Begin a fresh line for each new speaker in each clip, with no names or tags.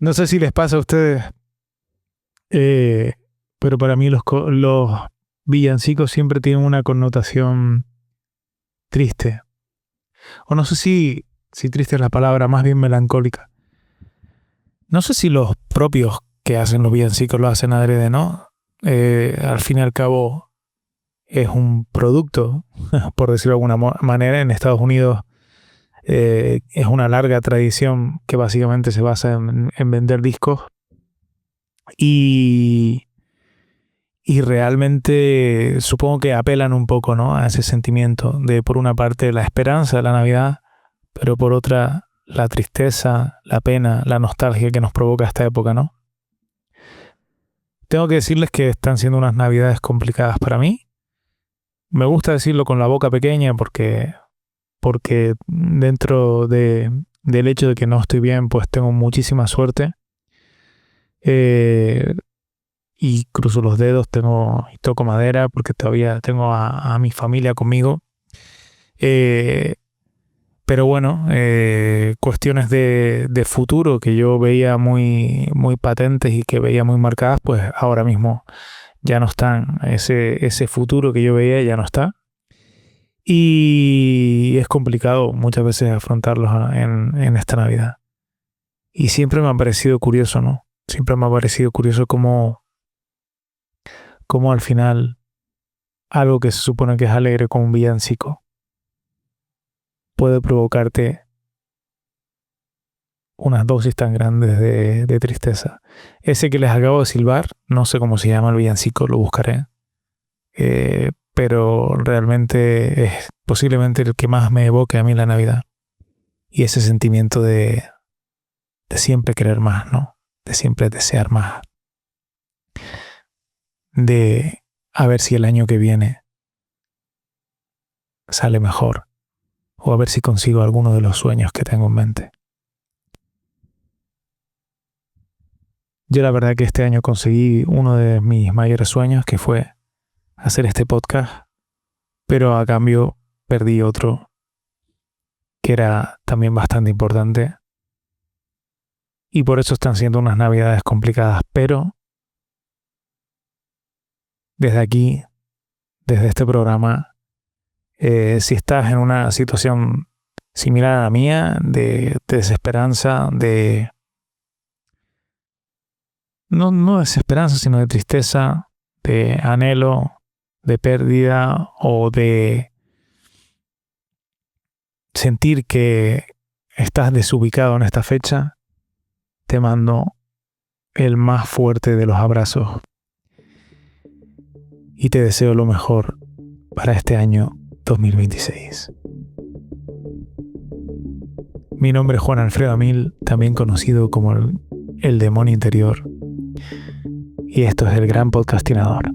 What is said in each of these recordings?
No sé si les pasa a ustedes, pero para mí los villancicos siempre tienen una connotación triste. O no sé si triste es la palabra, más bien melancólica. No sé si los propios que hacen los villancicos lo hacen adrede, ¿no? Al fin y al cabo es un producto, por decirlo de alguna manera. En Estados Unidos es una larga tradición que básicamente se basa en vender discos y realmente supongo que apelan un poco, ¿no?, a ese sentimiento de, por una parte, la esperanza de la Navidad, pero por otra, la tristeza, la pena, la nostalgia que nos provoca esta época, ¿no? Tengo que decirles que están siendo unas Navidades complicadas para mí. Me gusta decirlo con la boca pequeña porque dentro del hecho de que no estoy bien, pues tengo muchísima suerte. Y cruzo los dedos, y toco madera porque todavía tengo a mi familia conmigo. Pero bueno, cuestiones de futuro que yo veía muy, muy patentes y que veía muy marcadas, pues ahora mismo ya no están. Ese futuro que yo veía ya no está. Y es complicado muchas veces afrontarlos en esta Navidad. Y siempre me ha parecido curioso, ¿no? Siempre me ha parecido curioso cómo al final algo que se supone que es alegre como un villancico puede provocarte unas dosis tan grandes de tristeza. Ese que les acabo de silbar, no sé cómo se llama el villancico, lo buscaré. Pero realmente es posiblemente el que más me evoque a mí la Navidad. Y ese sentimiento de siempre querer más, ¿no? De siempre desear más. De a ver si el año que viene sale mejor. O a ver si consigo alguno de los sueños que tengo en mente. Yo la verdad que este año conseguí uno de mis mayores sueños, que fue hacer este podcast, pero a cambio perdí otro que era también bastante importante. Y por eso están siendo unas Navidades complicadas, pero desde aquí, desde este programa, si estás en una situación similar a la mía, de desesperanza, no desesperanza, sino de tristeza, de anhelo, de pérdida o de sentir que estás desubicado en esta fecha, te mando el más fuerte de los abrazos y te deseo lo mejor para este año 2026. Mi nombre es Juan Alfredo Amil, también conocido como el demonio interior, y esto es el Gran Podcastinador.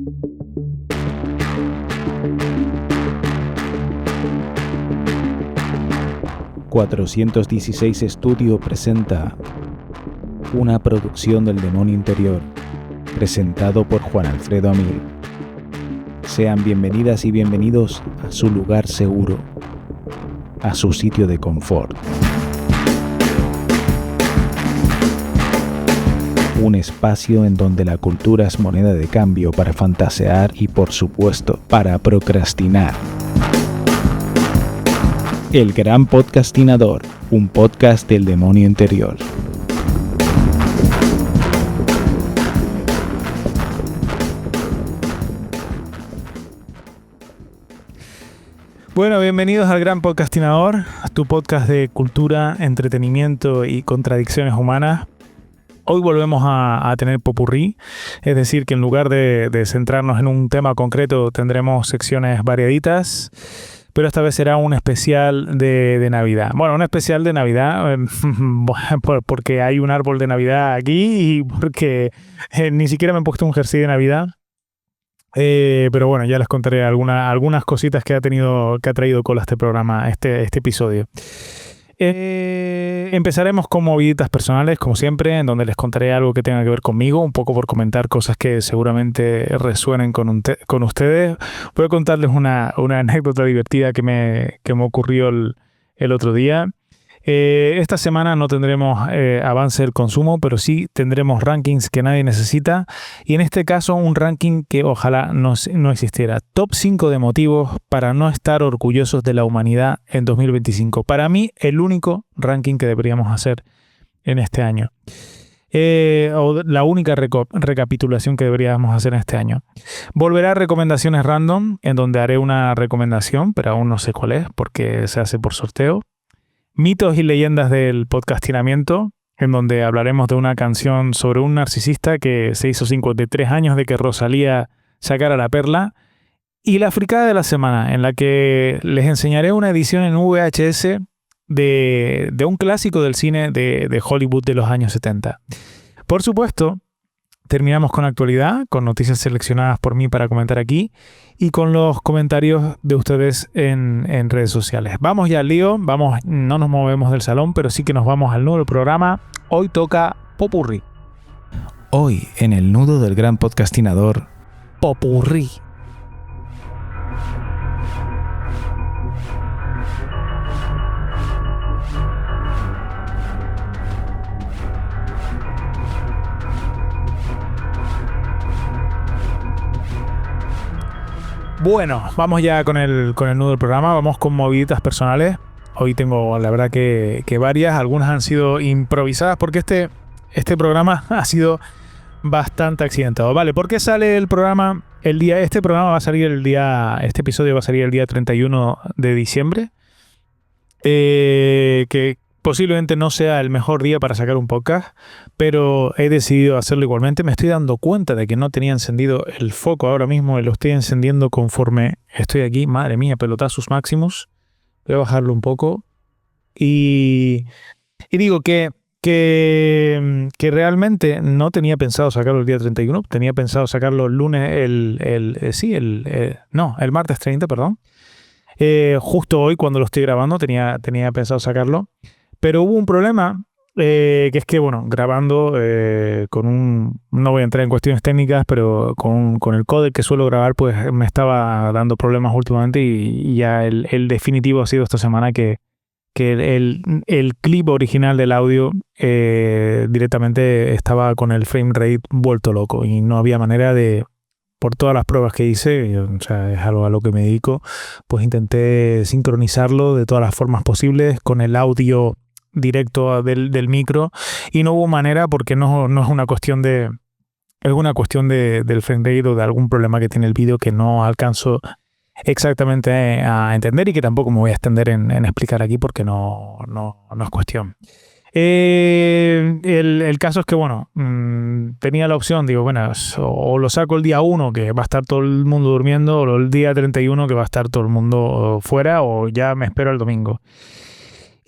...416 Studio presenta una producción del Demonio Interior, presentado por Juan Alfredo Amil. Sean bienvenidas y bienvenidos a su lugar seguro, a su sitio de confort. Un espacio en donde la cultura es moneda de cambio para fantasear y, por supuesto, para procrastinar. El Gran Podcastinador, un podcast del Demonio Interior.
Bueno, bienvenidos al Gran Podcastinador, tu podcast de cultura, entretenimiento y contradicciones humanas. Hoy volvemos a tener popurrí, es decir, que en lugar de centrarnos en un tema concreto tendremos secciones variaditas, pero esta vez será un especial de Navidad. Bueno, un especial de Navidad porque hay un árbol de Navidad aquí y porque ni siquiera me he puesto un jersey de Navidad. Pero bueno, ya les contaré algunas cositas que ha traído cola este programa, este episodio. Empezaremos con moviditas personales, como siempre, en donde les contaré algo que tenga que ver conmigo, un poco por comentar cosas que seguramente resuenen con ustedes. Voy a contarles una anécdota divertida que me ocurrió el otro día. Esta semana no tendremos avance del consumo, pero sí tendremos rankings que nadie necesita. Y en este caso un ranking que ojalá no existiera. Top 5 de motivos para no estar orgullosos de la humanidad en 2025. Para mí, el único ranking que deberíamos hacer en este año. O la única recapitulación que deberíamos hacer en este año. Volverá a recomendaciones random, en donde haré una recomendación, pero aún no sé cuál es, porque se hace por sorteo. Mitos y leyendas del podcastinamiento, en donde hablaremos de una canción sobre un narcisista que se hizo 53 años de que Rosalía sacara la perla. Y la fricada de la semana, en la que les enseñaré una edición en VHS de un clásico del cine de Hollywood de los años 70. Por supuesto, terminamos con actualidad, con noticias seleccionadas por mí para comentar aquí y con los comentarios de ustedes en redes sociales. Vamos ya al lío, no nos movemos del salón, pero sí que nos vamos al nudo del programa. Hoy toca Popurrí.
Hoy, en el nudo del gran podcastinador,
Popurrí. Bueno, vamos ya con el nudo del programa, vamos con moviditas personales. Hoy tengo, la verdad, que varias, algunas han sido improvisadas porque este programa ha sido bastante accidentado. Vale, ¿por qué sale el programa el día? Este episodio va a salir el día 31 de diciembre, que posiblemente no sea el mejor día para sacar un podcast, pero he decidido hacerlo igualmente. Me estoy dando cuenta de que no tenía encendido el foco ahora mismo y lo estoy encendiendo conforme estoy aquí. Madre mía, pelotazos máximos. Voy a bajarlo un poco. Y digo que realmente no tenía pensado sacarlo el día 31. Tenía pensado sacarlo el lunes, el martes 30, perdón. Justo hoy, cuando lo estoy grabando, tenía pensado sacarlo. Pero hubo un problema, que es que, bueno, grabando no voy a entrar en cuestiones técnicas, pero con el códec que suelo grabar, pues me estaba dando problemas últimamente y ya el definitivo ha sido esta semana que el clip original del audio directamente estaba con el frame rate vuelto loco y no había manera de, por todas las pruebas que hice, o sea, es algo a lo que me dedico, pues intenté sincronizarlo de todas las formas posibles con el audio directo del micro y no hubo manera porque no es una cuestión de alguna cuestión del frame rate o de algún problema que tiene el vídeo que no alcanzo exactamente a entender y que tampoco me voy a extender en explicar aquí porque no es cuestión. El caso es que, bueno, tenía la opción, digo, bueno, o lo saco el día 1 que va a estar todo el mundo durmiendo, o el día 31 que va a estar todo el mundo fuera, o ya me espero el domingo.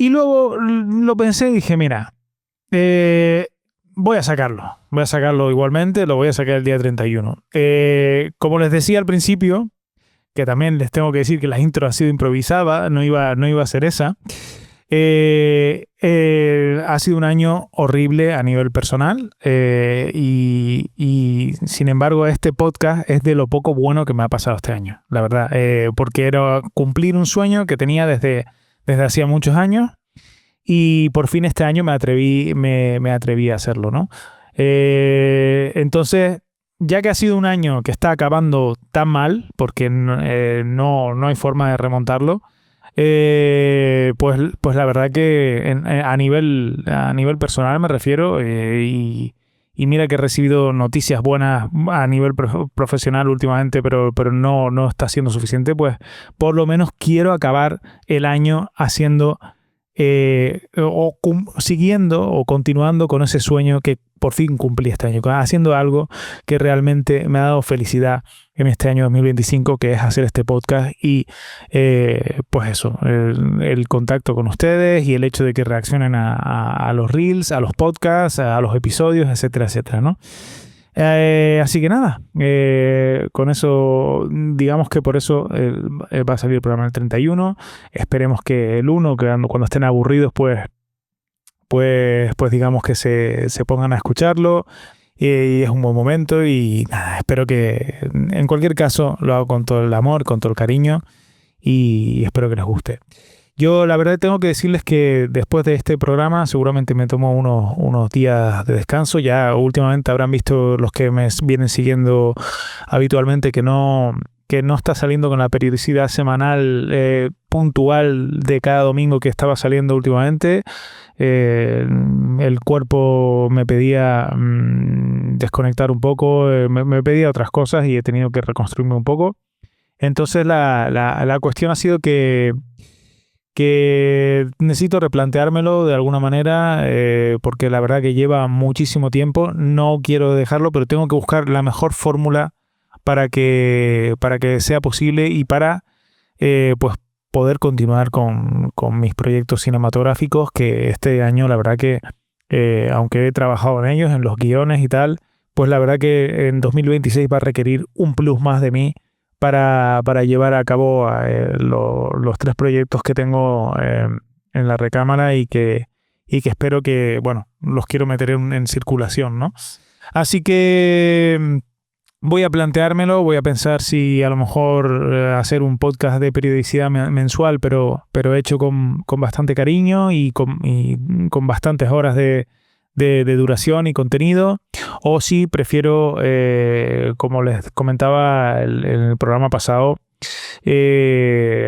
Y luego lo pensé y dije, mira, voy a sacarlo igualmente, lo voy a sacar el día 31. Como les decía al principio, que también les tengo que decir que la intro ha sido improvisada, no iba a ser esa. Ha sido un año horrible a nivel personal y sin embargo este podcast es de lo poco bueno que me ha pasado este año, la verdad, porque era cumplir un sueño que tenía desde hacía muchos años y por fin este año me atreví a hacerlo, ¿no? Entonces, ya que ha sido un año que está acabando tan mal, porque no hay forma de remontarlo, pues la verdad que a nivel personal me refiero, y mira que he recibido noticias buenas a nivel profesional últimamente, pero no está siendo suficiente, pues por lo menos quiero acabar el año haciendo siguiendo o continuando con ese sueño que por fin cumplí este año, haciendo algo que realmente me ha dado felicidad en este año 2025, que es hacer este podcast y pues eso, el contacto con ustedes y el hecho de que reaccionen a los reels, a los podcasts, a los episodios, etcétera, etcétera, ¿no? Así que nada, con eso, digamos que por eso va a salir el programa el 31. Esperemos que el 1, que cuando estén aburridos, pues digamos que se pongan a escucharlo. Y es un buen momento y nada, espero que en cualquier caso lo hago con todo el amor, con todo el cariño y espero que les guste. Yo la verdad tengo que decirles que después de este programa seguramente me tomo unos días de descanso. Ya últimamente habrán visto los que me vienen siguiendo habitualmente que no está saliendo con la periodicidad semanal puntual de cada domingo que estaba saliendo últimamente. El cuerpo me pedía desconectar un poco, me pedía otras cosas y he tenido que reconstruirme un poco. Entonces la cuestión ha sido que necesito replanteármelo de alguna manera, porque la verdad que lleva muchísimo tiempo. No quiero dejarlo, pero tengo que buscar la mejor fórmula para que sea posible y para pues poder continuar con mis proyectos cinematográficos, que este año la verdad que aunque he trabajado en ellos, en los guiones y tal, pues la verdad que en 2026 va a requerir un plus más de mí para llevar a cabo los 3 proyectos que tengo en la recámara y que espero que, bueno, los quiero meter en circulación, ¿no? Así que voy a planteármelo, voy a pensar si a lo mejor hacer un podcast de periodicidad mensual, pero hecho con bastante cariño y con bastantes horas de duración y contenido, o si prefiero, como les comentaba en el programa pasado,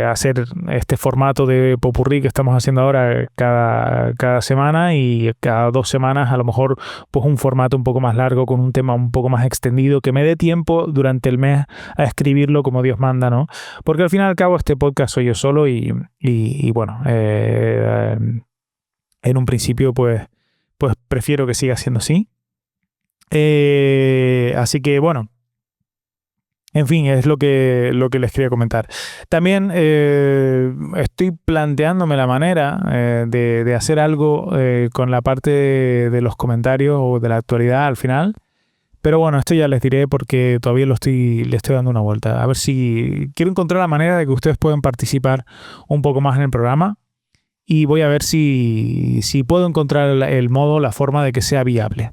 hacer este formato de popurrí que estamos haciendo ahora cada semana, y cada 2 semanas a lo mejor pues un formato un poco más largo con un tema un poco más extendido, que me dé tiempo durante el mes a escribirlo como Dios manda, ¿no? Porque al fin y al cabo este podcast soy yo solo y bueno, en un principio pues prefiero que siga siendo así. Así que bueno, en fin, es lo que les quería comentar. También estoy planteándome la manera de hacer algo con la parte de los comentarios o de la actualidad al final. Pero bueno, esto ya les diré porque todavía le estoy dando una vuelta. A ver si quiero encontrar la manera de que ustedes puedan participar un poco más en el programa. Y voy a ver si puedo encontrar el modo, la forma de que sea viable.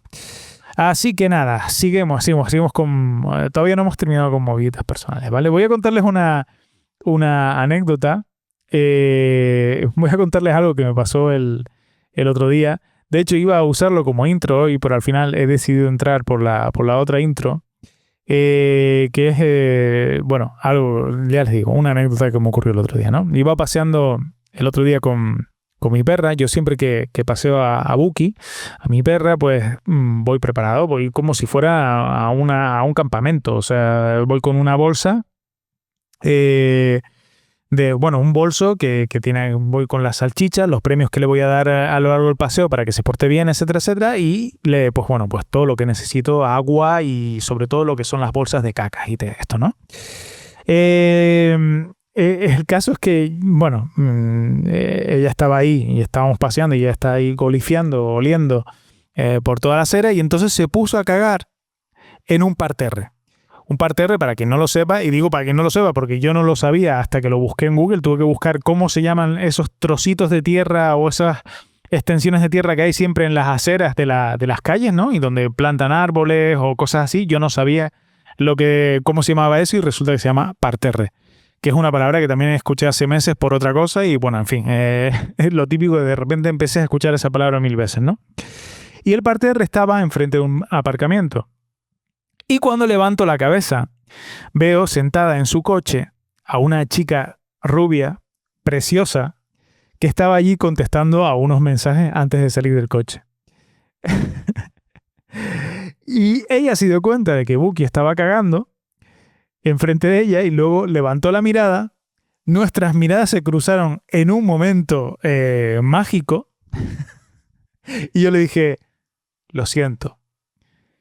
Así que nada, seguimos con... todavía no hemos terminado con movidas personales, ¿vale? Voy a contarles una anécdota. Voy a contarles algo que me pasó el otro día. De hecho, iba a usarlo como intro hoy, pero al final he decidido entrar por la otra intro. Que es, bueno, algo, ya les digo, una anécdota que me ocurrió el otro día, ¿no? Iba paseando el otro día con mi perra. Yo siempre que paseo a Buki, a mi perra, pues voy preparado, voy como si fuera a un campamento. O sea, voy con una bolsa, un bolso que tiene, voy con las salchichas, los premios que le voy a dar a lo largo del paseo para que se porte bien, etcétera, etcétera, y pues todo lo que necesito, agua y sobre todo lo que son las bolsas de cacas y de esto, ¿no? El caso es que, bueno, ella estaba ahí y estábamos paseando y ella está ahí golifiando, oliendo por toda la acera, y entonces se puso a cagar en un parterre. Un parterre, para quien no lo sepa, y digo para quien no lo sepa porque yo no lo sabía hasta que lo busqué en Google, tuve que buscar cómo se llaman esos trocitos de tierra o esas extensiones de tierra que hay siempre en las aceras de las calles, ¿no? Y donde plantan árboles o cosas así. Yo no sabía cómo se llamaba eso y resulta que se llama parterre, que es una palabra que también escuché hace meses por otra cosa y bueno, en fin, es lo típico de repente empecé a escuchar esa palabra 1000 veces, ¿no? Y el parterre estaba enfrente de un aparcamiento. Y cuando levanto la cabeza, veo sentada en su coche a una chica rubia, preciosa, que estaba allí contestando a unos mensajes antes de salir del coche. Y ella se dio cuenta de que Buki estaba cagando enfrente de ella y luego levantó la mirada. Nuestras miradas se cruzaron en un momento mágico y yo le dije, lo siento.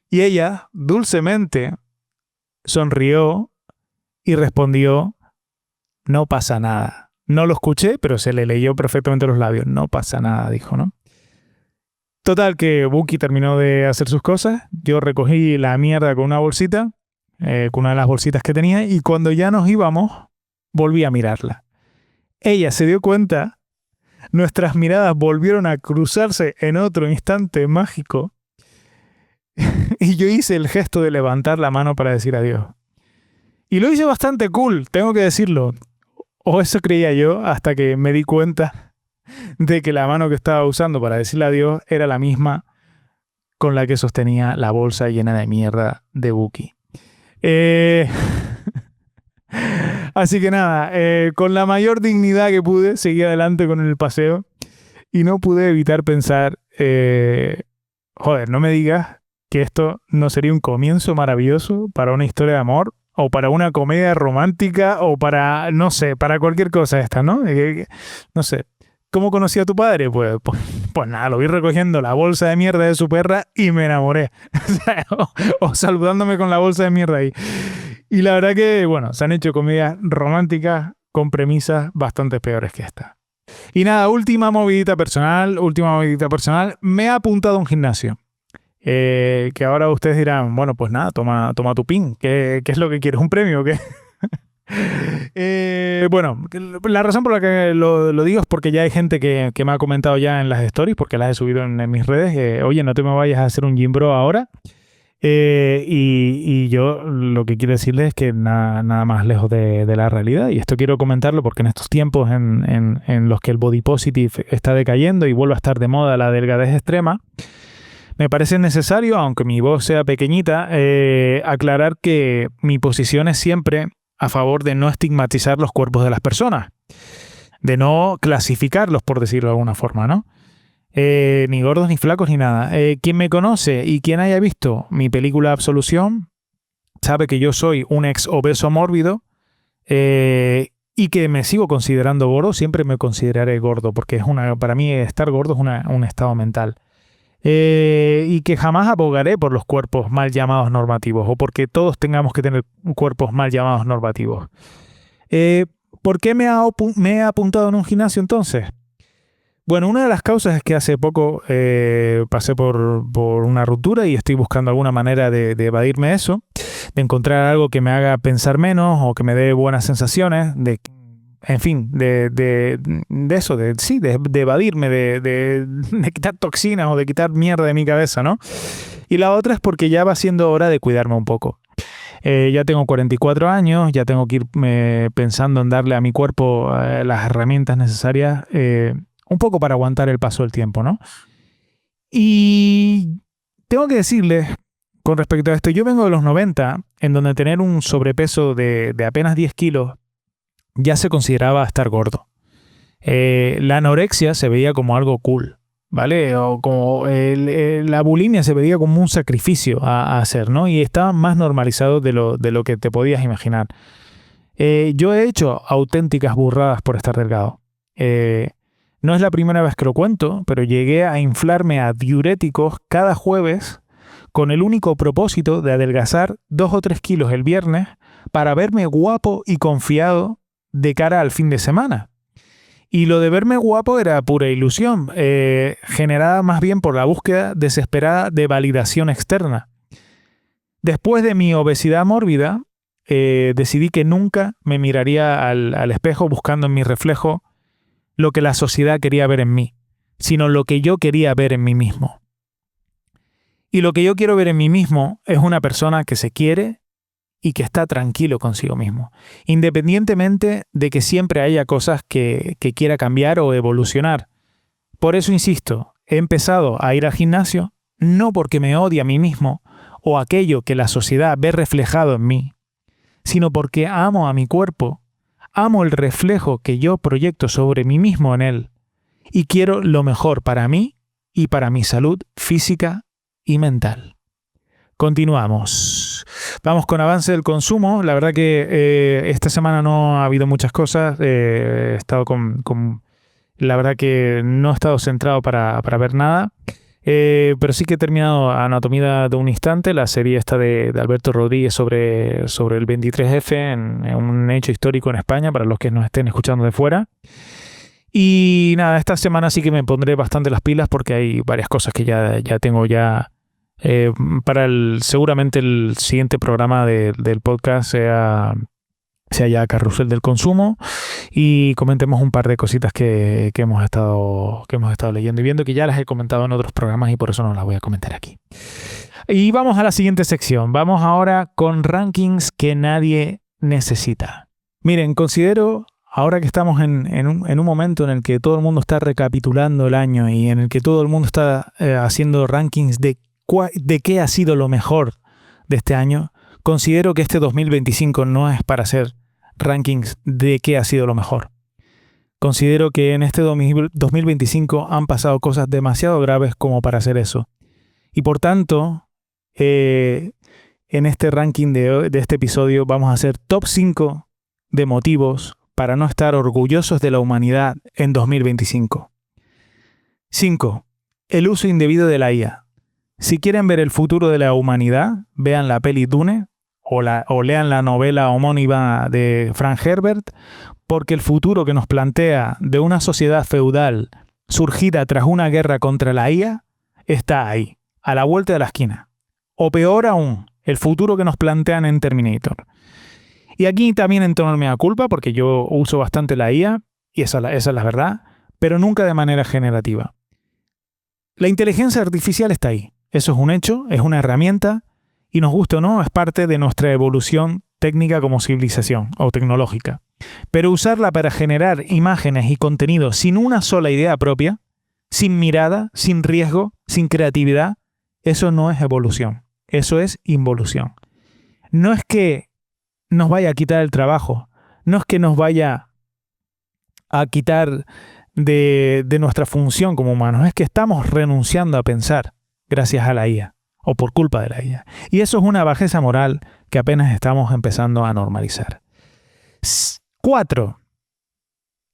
Y ella dulcemente sonrió y respondió, no pasa nada. No lo escuché, pero se le leyó perfectamente los labios. No pasa nada, dijo, ¿no? Total, que Buki terminó de hacer sus cosas. Yo recogí la mierda con una bolsita, con una de las bolsitas que tenía, y cuando ya nos íbamos, volví a mirarla. Ella se dio cuenta, nuestras miradas volvieron a cruzarse en otro instante mágico, y yo hice el gesto de levantar la mano para decir adiós. Y lo hice bastante cool, tengo que decirlo. O eso creía yo hasta que me di cuenta de que la mano que estaba usando para decirle adiós era la misma con la que sostenía la bolsa llena de mierda de Buki. Así que nada, con la mayor dignidad que pude, seguí adelante con el paseo y no pude evitar pensar, joder, no me digas que esto no sería un comienzo maravilloso para una historia de amor o para una comedia romántica o para, no sé, para cualquier cosa esta, ¿no? No sé. ¿Cómo conocí a tu padre? Pues nada, lo vi recogiendo la bolsa de mierda de su perra y me enamoré. o saludándome con la bolsa de mierda ahí. Y la verdad que, bueno, se han hecho comedias románticas con premisas bastante peores que esta. Y nada, última movidita personal. Me he apuntado a un gimnasio. Que ahora ustedes dirán, bueno, pues nada, toma tu pin. ¿Qué es lo que quieres? ¿Un premio o qué? Bueno, la razón por la que lo digo es porque ya hay gente que me ha comentado ya en las stories, porque las he subido en mis redes, oye, no te me vayas a hacer un gym bro ahora. Y yo lo que quiero decirles es que nada más lejos de la realidad, y esto quiero comentarlo porque en estos tiempos en los que el body positive está decayendo y vuelve a estar de moda la delgadez extrema, me parece necesario, aunque mi voz sea pequeñita, aclarar que mi posición es siempre a favor de no estigmatizar los cuerpos de las personas, de no clasificarlos, por decirlo de alguna forma, ¿no? Ni gordos, ni flacos, ni nada. Quien me conoce y quien haya visto mi película Absolución sabe que yo soy un ex obeso mórbido y que me sigo considerando gordo. Siempre me consideraré gordo porque para mí estar gordo es un estado mental. Y que jamás abogaré por los cuerpos mal llamados normativos o porque todos tengamos que tener cuerpos mal llamados normativos. ¿Por qué me he apuntado en un gimnasio entonces? Bueno, una de las causas es que hace poco pasé por una ruptura y estoy buscando alguna manera de evadirme eso, de encontrar algo que me haga pensar menos o que me dé buenas sensaciones, en fin, de eso, de evadirme, de quitar toxinas o de quitar mierda de mi cabeza, ¿no? Y la otra es porque ya va siendo hora de cuidarme un poco. Ya tengo 44 años, ya tengo que ir pensando en darle a mi cuerpo las herramientas necesarias, un poco para aguantar el paso del tiempo, ¿no? Y tengo que decirles, con respecto a esto, yo vengo de los 90, en donde tener un sobrepeso de apenas 10 kilos ya se consideraba estar gordo. La anorexia se veía como algo cool, ¿vale? O como la bulimia se veía como un sacrificio a hacer, ¿no? Y estaba más normalizado de lo que te podías imaginar. Yo he hecho auténticas burradas por estar delgado. No es la primera vez que lo cuento, pero llegué a inflarme a diuréticos cada jueves con el único propósito de adelgazar 2 o 3 kilos el viernes para verme guapo y confiado de cara al fin de semana. Y lo de verme guapo era pura ilusión, generada más bien por la búsqueda desesperada de validación externa. Después de mi obesidad mórbida, decidí que nunca me miraría al espejo buscando en mi reflejo lo que la sociedad quería ver en mí, sino lo que yo quería ver en mí mismo. Y lo que yo quiero ver en mí mismo es una persona que se quiere y que está tranquilo consigo mismo, independientemente de que siempre haya cosas que quiera cambiar o evolucionar. Por eso insisto, he empezado a ir al gimnasio no porque me odie a mí mismo o aquello que la sociedad ve reflejado en mí, sino porque amo a mi cuerpo, amo el reflejo que yo proyecto sobre mí mismo en él y quiero lo mejor para mí y para mi salud física y mental. Continuamos. Vamos con avance del consumo. La verdad que esta semana no ha habido muchas cosas. He estado la verdad que no he estado centrado para ver nada. Pero sí que he terminado Anatomía de un Instante, la serie esta de Alberto Rodríguez sobre el 23F en un hecho histórico en España, para los que nos estén escuchando de fuera. Y nada, esta semana sí que me pondré bastante las pilas porque hay varias cosas que ya tengo para seguramente el siguiente programa del podcast sea ya Carrusel del Consumo y comentemos un par de cositas que hemos estado leyendo y viendo, que ya las he comentado en otros programas y por eso no las voy a comentar aquí. Y vamos a la siguiente sección. Vamos ahora con rankings que nadie necesita. Miren, considero ahora que estamos en un momento en el que todo el mundo está recapitulando el año y en el que todo el mundo está haciendo rankings de qué ha sido lo mejor de este año, considero que este 2025 no es para hacer rankings de qué ha sido lo mejor. Considero que en este 2025 han pasado cosas demasiado graves como para hacer eso. Y por tanto, en este ranking de este episodio vamos a hacer top 5 de motivos para no estar orgullosos de la humanidad en 2025. 5. El uso indebido de la IA. Si quieren ver el futuro de la humanidad, vean la peli Dune o lean la novela homónima de Frank Herbert, porque el futuro que nos plantea de una sociedad feudal surgida tras una guerra contra la IA está ahí, a la vuelta de la esquina. O peor aún, el futuro que nos plantean en Terminator. Y aquí también entro en mea culpa, porque yo uso bastante la IA, y esa es la verdad, pero nunca de manera generativa. La inteligencia artificial está ahí. Eso es un hecho, es una herramienta, y nos guste o no, es parte de nuestra evolución técnica como civilización o tecnológica. Pero usarla para generar imágenes y contenido sin una sola idea propia, sin mirada, sin riesgo, sin creatividad, eso no es evolución, eso es involución. No es que nos vaya a quitar el trabajo, no es que nos vaya a quitar de nuestra función como humanos, es que estamos renunciando a pensar gracias a la IA o por culpa de la IA. Y eso es una bajeza moral que apenas estamos empezando a normalizar. 4.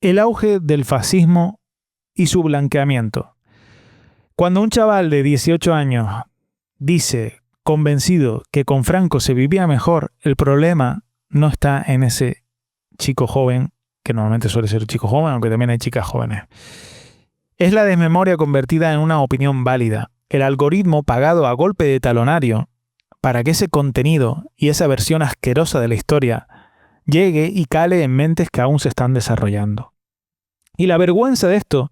El auge del fascismo y su blanqueamiento. Cuando un chaval de 18 años dice, convencido, que con Franco se vivía mejor, el problema no está en ese chico joven, que normalmente suele ser chico joven, aunque también hay chicas jóvenes. Es la desmemoria convertida en una opinión válida. El algoritmo pagado a golpe de talonario para que ese contenido y esa versión asquerosa de la historia llegue y cale en mentes que aún se están desarrollando. Y la vergüenza de esto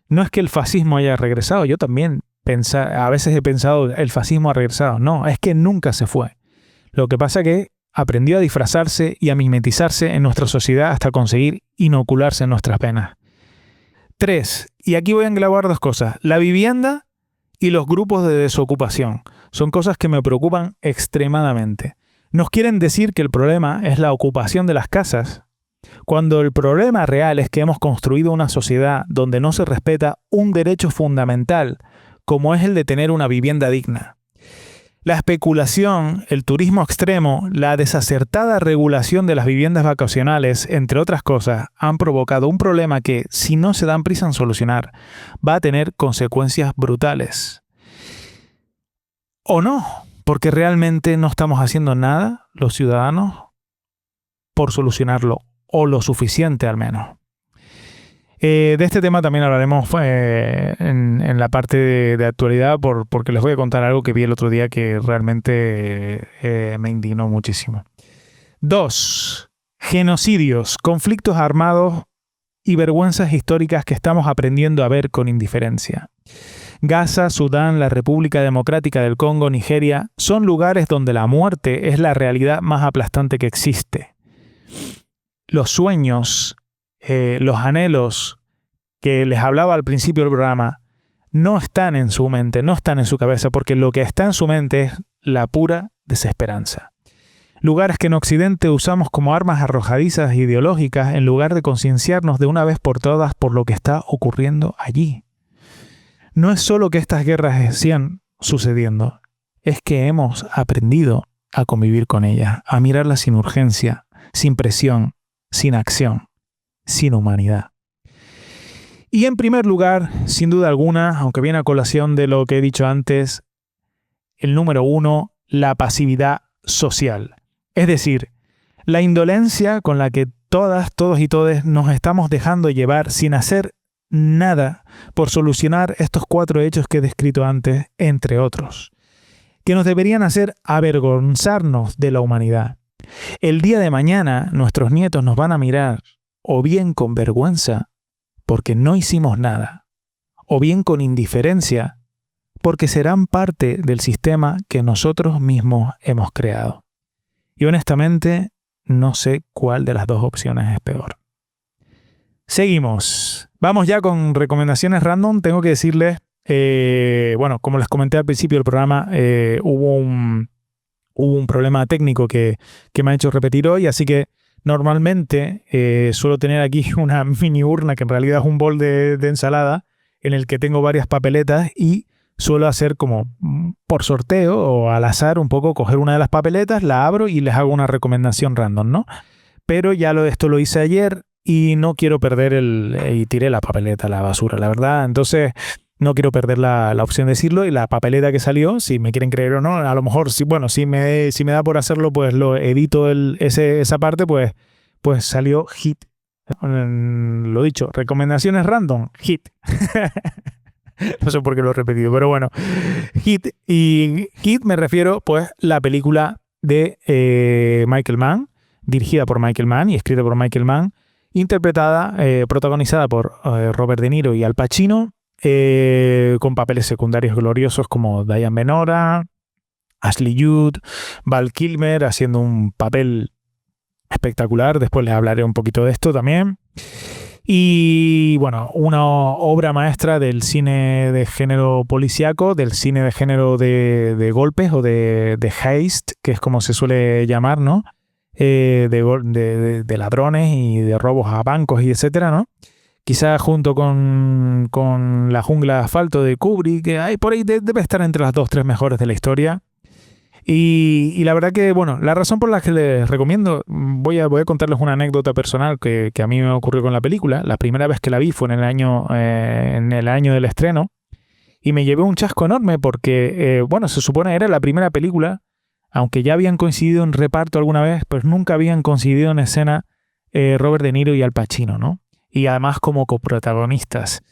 no es que el fascismo haya regresado. Yo también a veces he pensado el fascismo ha regresado. No, es que nunca se fue. Lo que pasa es que aprendió a disfrazarse y a mimetizarse en nuestra sociedad hasta conseguir inocularse en nuestras venas. 3. Y aquí voy a englobar dos cosas. La vivienda y los grupos de desocupación. Son cosas que me preocupan extremadamente. Nos quieren decir que el problema es la ocupación de las casas, cuando el problema real es que hemos construido una sociedad donde no se respeta un derecho fundamental, como es el de tener una vivienda digna. La especulación, el turismo extremo, la desacertada regulación de las viviendas vacacionales, entre otras cosas, han provocado un problema que, si no se dan prisa en solucionar, va a tener consecuencias brutales. ¿O no? Porque realmente no estamos haciendo nada, los ciudadanos, por solucionarlo, o lo suficiente al menos. De este tema también hablaremos en la parte de actualidad, porque les voy a contar algo que vi el otro día que realmente me indignó muchísimo. 2. Genocidios, conflictos armados y vergüenzas históricas que estamos aprendiendo a ver con indiferencia. Gaza, Sudán, la República Democrática del Congo, Nigeria, son lugares donde la muerte es la realidad más aplastante que existe. Los sueños, los anhelos que les hablaba al principio del programa, no están en su mente, no están en su cabeza, porque lo que está en su mente es la pura desesperanza. Lugares que en Occidente usamos como armas arrojadizas ideológicas en lugar de concienciarnos de una vez por todas por lo que está ocurriendo allí. No es solo que estas guerras sigan sucediendo, es que hemos aprendido a convivir con ellas, a mirarlas sin urgencia, sin presión, sin acción, sin humanidad. Y en primer lugar, sin duda alguna, aunque viene a colación de lo que he dicho antes, el número 1, la pasividad social. Es decir, la indolencia con la que todas, todos y todes nos estamos dejando llevar sin hacer nada por solucionar estos 4 hechos que he descrito antes, entre otros, que nos deberían hacer avergonzarnos de la humanidad. El día de mañana nuestros nietos nos van a mirar o bien con vergüenza porque no hicimos nada, o bien con indiferencia porque serán parte del sistema que nosotros mismos hemos creado. Y honestamente no sé cuál de las dos opciones es peor. Seguimos. Vamos ya con recomendaciones random. Tengo que decirles, bueno, como les comenté al principio del programa, hubo un problema técnico que me ha hecho repetir hoy, así que normalmente suelo tener aquí una mini urna que en realidad es un bol de ensalada en el que tengo varias papeletas y suelo hacer como por sorteo o al azar un poco coger una de las papeletas, la abro y les hago una recomendación random, ¿no? Pero ya esto lo hice ayer y no quiero perder y tiré la papeleta a la basura, la verdad. Entonces no quiero perder la opción de decirlo y la papeleta que salió, si me quieren creer o no, a lo mejor, si me da por hacerlo, pues lo edito esa parte, pues salió hit. Lo dicho, recomendaciones random, hit. No sé por qué lo he repetido, pero bueno, hit. Y hit me refiero, pues, la película de Michael Mann, dirigida por Michael Mann y escrita por Michael Mann, protagonizada por Robert De Niro y Al Pacino, con papeles secundarios gloriosos como Diane Venora, Ashley Judd, Val Kilmer haciendo un papel espectacular. Después les hablaré un poquito de esto también. Y bueno, una obra maestra del cine de género policíaco, del cine de género de golpes o de heist, que es como se suele llamar, ¿no? De ladrones y de robos a bancos y etcétera, ¿no? Quizás junto con La jungla de asfalto de Kubrick, que hay por ahí debe estar entre las 2-3 mejores de la historia. Y la verdad que, bueno, la razón por la que les recomiendo, voy a contarles una anécdota personal que a mí me ocurrió con la película. La primera vez que la vi fue en el año del estreno y me llevé un chasco enorme porque, bueno, se supone era la primera película, aunque ya habían coincidido en reparto alguna vez, pues nunca habían coincidido en escena Robert De Niro y Al Pacino, ¿no? Y además como coprotagonistas.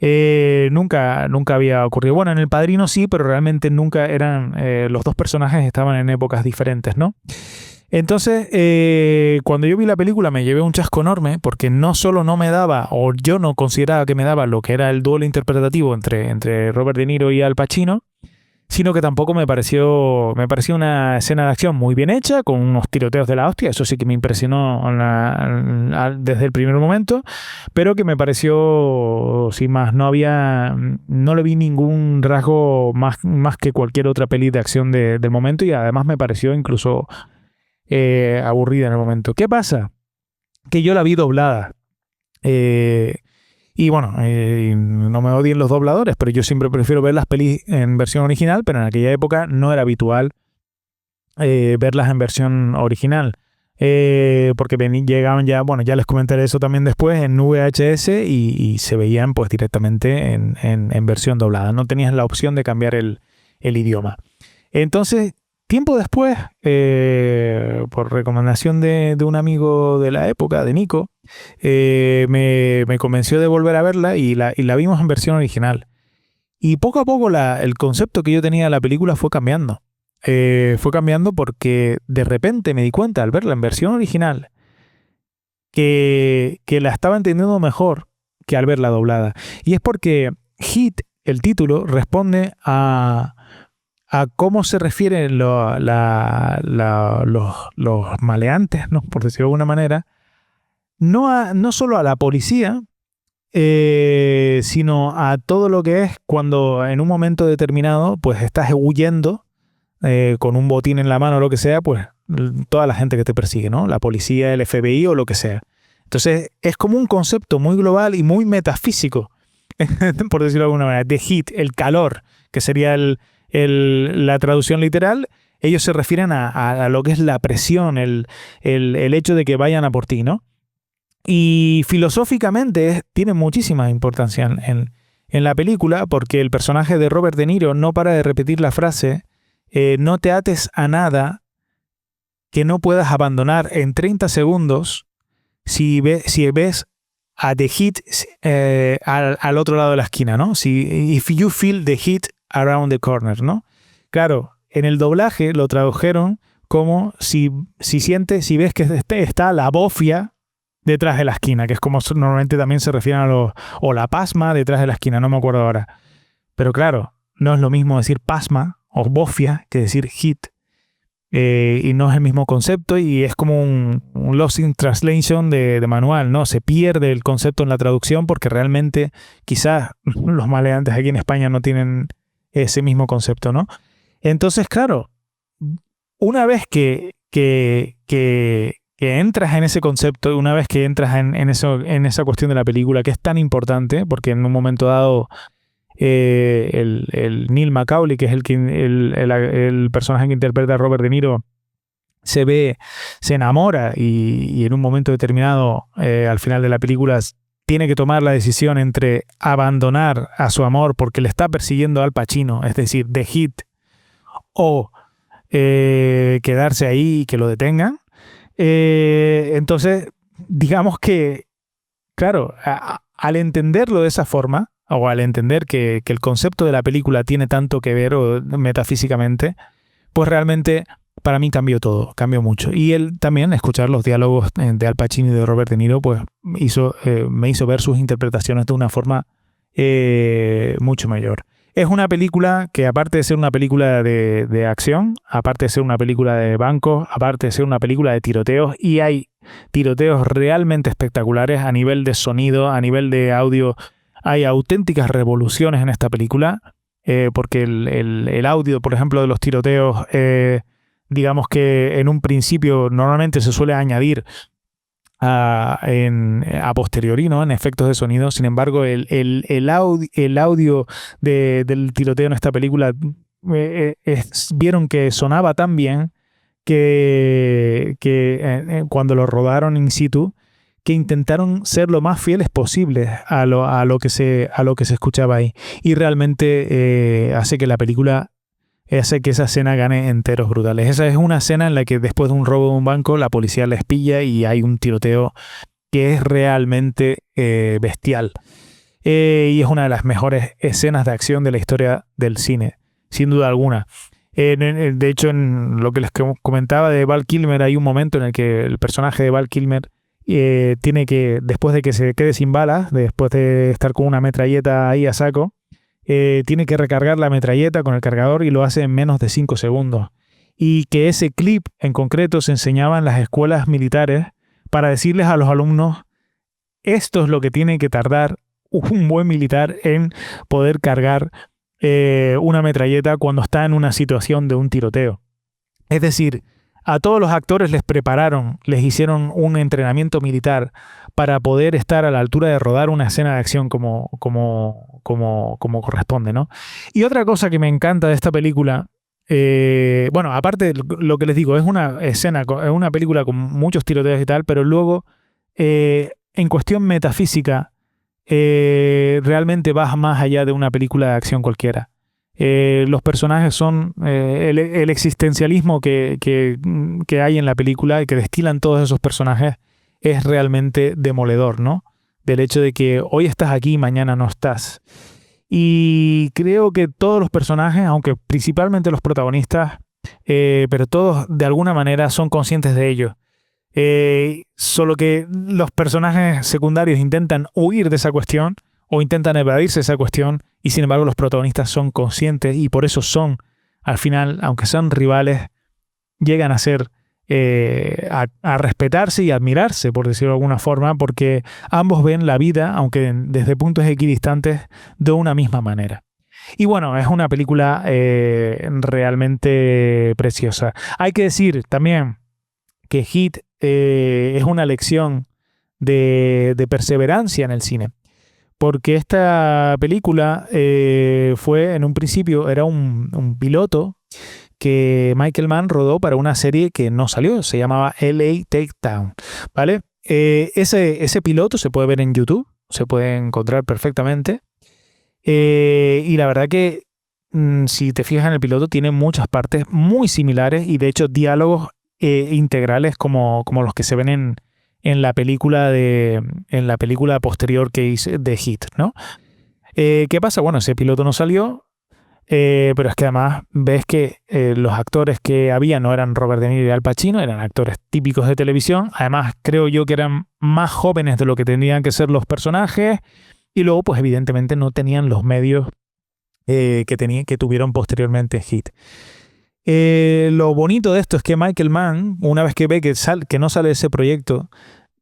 Nunca había ocurrido. Bueno, en El Padrino sí, pero realmente nunca eran... los dos personajes estaban en épocas diferentes, ¿no? Entonces, cuando yo vi la película me llevé un chasco enorme porque no solo no me daba, o yo no consideraba que me daba lo que era el duelo interpretativo entre Robert De Niro y Al Pacino, sino que tampoco me pareció una escena de acción muy bien hecha, con unos tiroteos de la hostia. Eso sí que me impresionó desde el primer momento, pero que me pareció, sin más, no le vi ningún rasgo más que cualquier otra peli de acción del momento, y además me pareció incluso aburrida en el momento. ¿Qué pasa? Que yo la vi doblada. Y bueno, no me odien los dobladores, pero yo siempre prefiero ver las pelis en versión original, pero en aquella época no era habitual verlas en versión original. Porque llegaban ya, bueno, ya les comentaré eso también después, en VHS y se veían pues directamente en versión doblada. No tenías la opción de cambiar el idioma. Entonces, tiempo después, por recomendación de un amigo de la época, de Nico, me convenció de volver a verla y la vimos en versión original. Y poco a poco el concepto que yo tenía de la película fue cambiando. Fue cambiando porque de repente me di cuenta al verla en versión original que la estaba entendiendo mejor que al verla doblada. Y es porque Hit, el título, responde a cómo se refieren los maleantes, ¿no? Por decirlo de alguna manera, no solo a la policía, sino a todo lo que es cuando en un momento determinado pues estás huyendo con un botín en la mano o lo que sea, pues toda la gente que te persigue, ¿no? La policía, el FBI o lo que sea. Entonces es como un concepto muy global y muy metafísico, por decirlo de alguna manera, de heat, el calor, que sería la traducción literal. Ellos se refieren a lo que es la presión, el hecho de que vayan a por ti, ¿no? Y filosóficamente tiene muchísima importancia en la película, porque el personaje de Robert De Niro no para de repetir la frase: no te ates a nada que no puedas abandonar en 30 segundos si ves a The Heat al otro lado de la esquina, ¿no? If you feel the heat around the corner, ¿no? Claro, en el doblaje lo tradujeron como si ves que está la bofia detrás de la esquina, que es como normalmente también se refieren o la pasma detrás de la esquina, no me acuerdo ahora. Pero claro, no es lo mismo decir pasma o bofia que decir hit. y no es el mismo concepto y es como un lost in translation de manual, ¿no? Se pierde el concepto en la traducción porque realmente quizás los maleantes aquí en España no tienen ese mismo concepto, ¿no? Entonces, claro, una vez que entras en ese concepto, una vez que entras en esa cuestión de la película que es tan importante, porque en un momento dado el Neil Macaulay, que es el personaje que interpreta a Robert De Niro, se enamora y en un momento determinado, al final de la película, tiene que tomar la decisión entre abandonar a su amor porque le está persiguiendo Al Pacino, es decir, The Heat, o quedarse ahí y que lo detengan. Entonces, digamos que, claro, al entenderlo de esa forma, o al entender que el concepto de la película tiene tanto que ver metafísicamente, pues realmente para mí cambió todo, cambió mucho. Y él también, escuchar los diálogos de Al Pacino y de Robert De Niro, pues me hizo ver sus interpretaciones de una forma mucho mayor. Es una película que, aparte de ser una película de acción, aparte de ser una película de bancos, aparte de ser una película de tiroteos, y hay tiroteos realmente espectaculares a nivel de sonido, a nivel de audio. Hay auténticas revoluciones en esta película, porque el audio, por ejemplo, de los tiroteos, digamos que en un principio normalmente se suele añadir a posteriori, ¿no? En efectos de sonido. Sin embargo, el audio del tiroteo en esta película vieron que sonaba tan bien que cuando lo rodaron in situ, que intentaron ser lo más fieles posibles a lo que se escuchaba ahí. Y realmente hace que la película, hace que esa escena gane enteros brutales. Esa es una escena en la que después de un robo de un banco, la policía les pilla y hay un tiroteo que es realmente bestial. Y es una de las mejores escenas de acción de la historia del cine, sin duda alguna. De hecho, en lo que les comentaba de Val Kilmer, hay un momento en el que el personaje de Val Kilmer tiene que, después de que se quede sin balas, después de estar con una metralleta ahí a saco, tiene que recargar la metralleta con el cargador y lo hace en menos de 5 segundos. Y que ese clip en concreto se enseñaba en las escuelas militares para decirles a los alumnos: esto es lo que tiene que tardar un buen militar en poder cargar una metralleta cuando está en una situación de un tiroteo. Es decir, a todos los actores les prepararon, les hicieron un entrenamiento militar para poder estar a la altura de rodar una escena de acción como corresponde, ¿no? Y otra cosa que me encanta de esta película, bueno, aparte de lo que les digo, es una escena, es una película con muchos tiroteos y tal, pero luego, en cuestión metafísica, realmente va más allá de una película de acción cualquiera. Los personajes son el existencialismo que hay en la película y que destilan todos esos personajes es realmente demoledor, ¿no? Del hecho de que hoy estás aquí y mañana no estás. Y creo que todos los personajes, aunque principalmente los protagonistas, pero todos de alguna manera son conscientes de ello. Solo que los personajes secundarios intentan huir de esa cuestión o intentan evadirse de esa cuestión, y sin embargo los protagonistas son conscientes y por eso son, al final, aunque sean rivales, llegan a ser a respetarse y admirarse, por decirlo de alguna forma, porque ambos ven la vida, aunque desde puntos equidistantes, de una misma manera. Y bueno, es una película realmente preciosa. Hay que decir también que Heat es una lección de perseverancia en el cine. Porque esta película fue, en un principio, era un piloto que Michael Mann rodó para una serie que no salió, se llamaba LA Takedown, ¿vale? Ese piloto se puede ver en YouTube, se puede encontrar perfectamente. Y la verdad que, si te fijas en el piloto, tiene muchas partes muy similares y, de hecho, diálogos integrales como los que se ven en la película posterior que hice de Heat, ¿no? ¿Qué pasa? Bueno, ese piloto no salió, pero es que además ves que los actores que había no eran Robert De Niro y Al Pacino, eran actores típicos de televisión. Además, creo yo que eran más jóvenes de lo que tendrían que ser los personajes, y luego, pues evidentemente no tenían los medios que tuvieron posteriormente Heat. Lo bonito de esto es que Michael Mann, una vez que ve que no sale ese proyecto,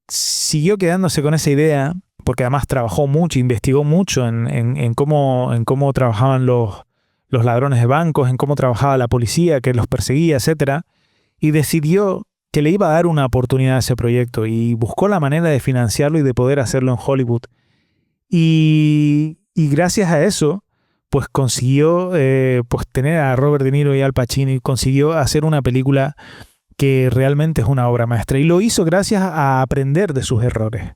siguió quedándose con esa idea, porque además trabajó mucho, investigó mucho en cómo trabajaban los ladrones de bancos, en cómo trabajaba la policía que los perseguía, etcétera, y decidió que le iba a dar una oportunidad a ese proyecto y buscó la manera de financiarlo y de poder hacerlo en Hollywood. Y gracias a eso, pues consiguió pues tener a Robert De Niro y Al Pacino y consiguió hacer una película que realmente es una obra maestra. Y lo hizo gracias a aprender de sus errores.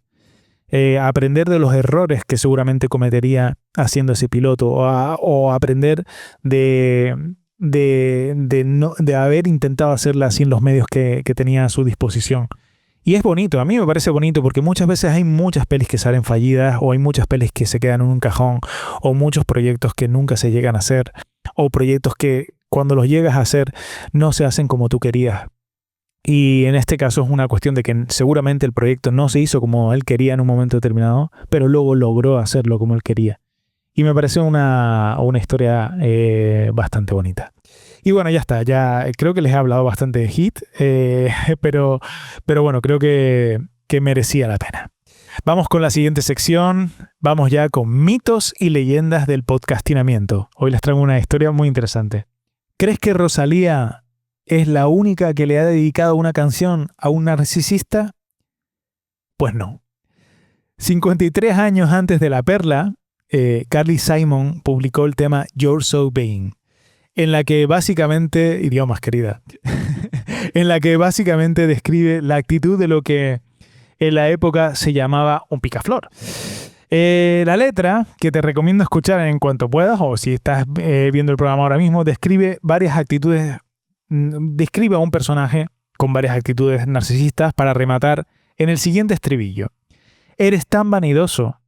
A aprender de los errores que seguramente cometería haciendo ese piloto o aprender de haber intentado hacerla sin los medios que tenía a su disposición. Y es bonito, a mí me parece bonito porque muchas veces hay muchas pelis que salen fallidas o hay muchas pelis que se quedan en un cajón o muchos proyectos que nunca se llegan a hacer o proyectos que cuando los llegas a hacer no se hacen como tú querías. Y en este caso es una cuestión de que seguramente el proyecto no se hizo como él quería en un momento determinado, pero luego logró hacerlo como él quería. Y me parece una historia bastante bonita. Y bueno, ya está, ya creo que les he hablado bastante de Heat, pero bueno, creo que merecía la pena. Vamos con la siguiente sección, vamos ya con mitos y leyendas del podcastinamiento. Hoy les traigo una historia muy interesante. ¿Crees que Rosalía es la única que le ha dedicado una canción a un narcisista? Pues no. 53 años antes de La Perla, Carly Simon publicó el tema You're So Vain, en la que básicamente, idiomas querida, en la que básicamente describe la actitud de lo que en la época se llamaba un picaflor. La letra, que te recomiendo escuchar en cuanto puedas, o si estás viendo el programa ahora mismo, describe varias actitudes, describe a un personaje con varias actitudes narcisistas para rematar en el siguiente estribillo. Eres tan vanidoso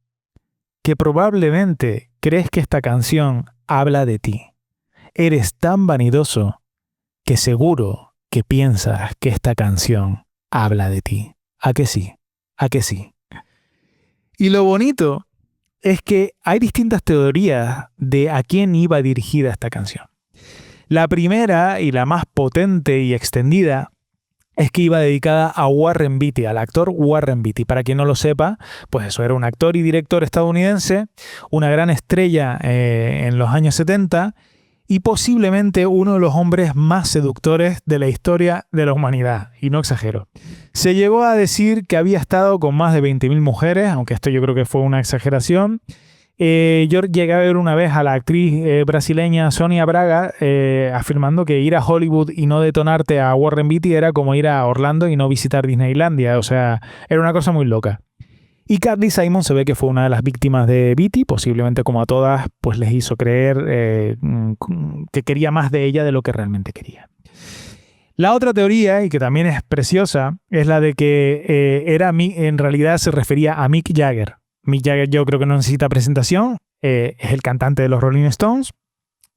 que probablemente crees que esta canción habla de ti. Eres tan vanidoso que seguro que piensas que esta canción habla de ti. ¿A que sí? ¿A que sí? Y lo bonito es que hay distintas teorías de a quién iba dirigida esta canción. La primera y la más potente y extendida es que iba dedicada a Warren Beatty, al actor Warren Beatty. Para quien no lo sepa, pues eso, era un actor y director estadounidense, una gran estrella en los años 70 y posiblemente uno de los hombres más seductores de la historia de la humanidad, y no exagero. Se llegó a decir que había estado con más de 20.000 mujeres, aunque esto yo creo que fue una exageración. Yo llegué a ver una vez a la actriz brasileña Sonia Braga afirmando que ir a Hollywood y no detonarte a Warren Beatty era como ir a Orlando y no visitar Disneylandia. O sea, era una cosa muy loca. Y Carly Simon se ve que fue una de las víctimas de Beatty, posiblemente como a todas, pues les hizo creer que quería más de ella de lo que realmente quería. La otra teoría, y que también es preciosa, es la de que en realidad se refería a Mick Jagger. Mick Jagger yo creo que no necesita presentación, es el cantante de los Rolling Stones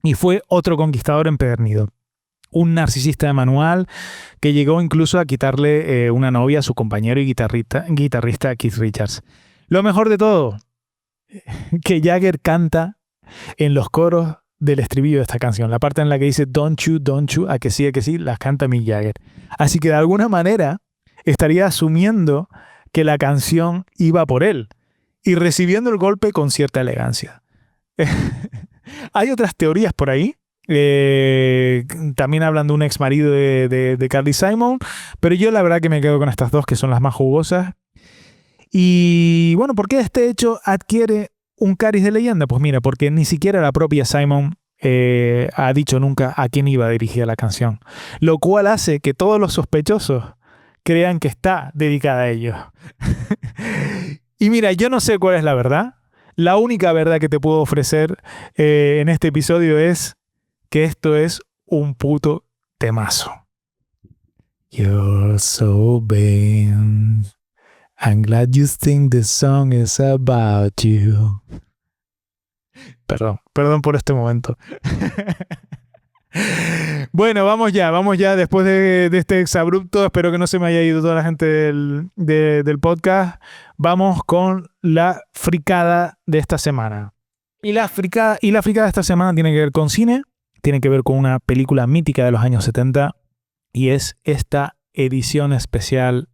y fue otro conquistador empedernido. Un narcisista de manual que llegó incluso a quitarle una novia a su compañero y guitarrista Keith Richards. Lo mejor de todo, que Jagger canta en los coros del estribillo de esta canción. La parte en la que dice don't you, a que sí, las canta Mick Jagger. Así que de alguna manera estaría asumiendo que la canción iba por él y recibiendo el golpe con cierta elegancia. Hay otras teorías por ahí. También hablan de un ex marido de Carly Simon, pero yo la verdad que me quedo con estas dos, que son las más jugosas. Y bueno, ¿por qué este hecho adquiere un cariz de leyenda? Pues mira, porque ni siquiera la propia Simon ha dicho nunca a quién iba dirigida la canción, lo cual hace que todos los sospechosos crean que está dedicada a ellos. Y mira, yo no sé cuál es la verdad. La única verdad que te puedo ofrecer en este episodio es que esto es un puto temazo. You're so vain. I'm glad you think the song is about you. Perdón por este momento. Bueno, vamos ya. Después de este exabrupto, espero que no se me haya ido toda la gente del podcast. Vamos con la fricada de esta semana. Y la fricada de esta semana tiene que ver con cine, tiene que ver con una película mítica de los años 70 y es esta edición especial,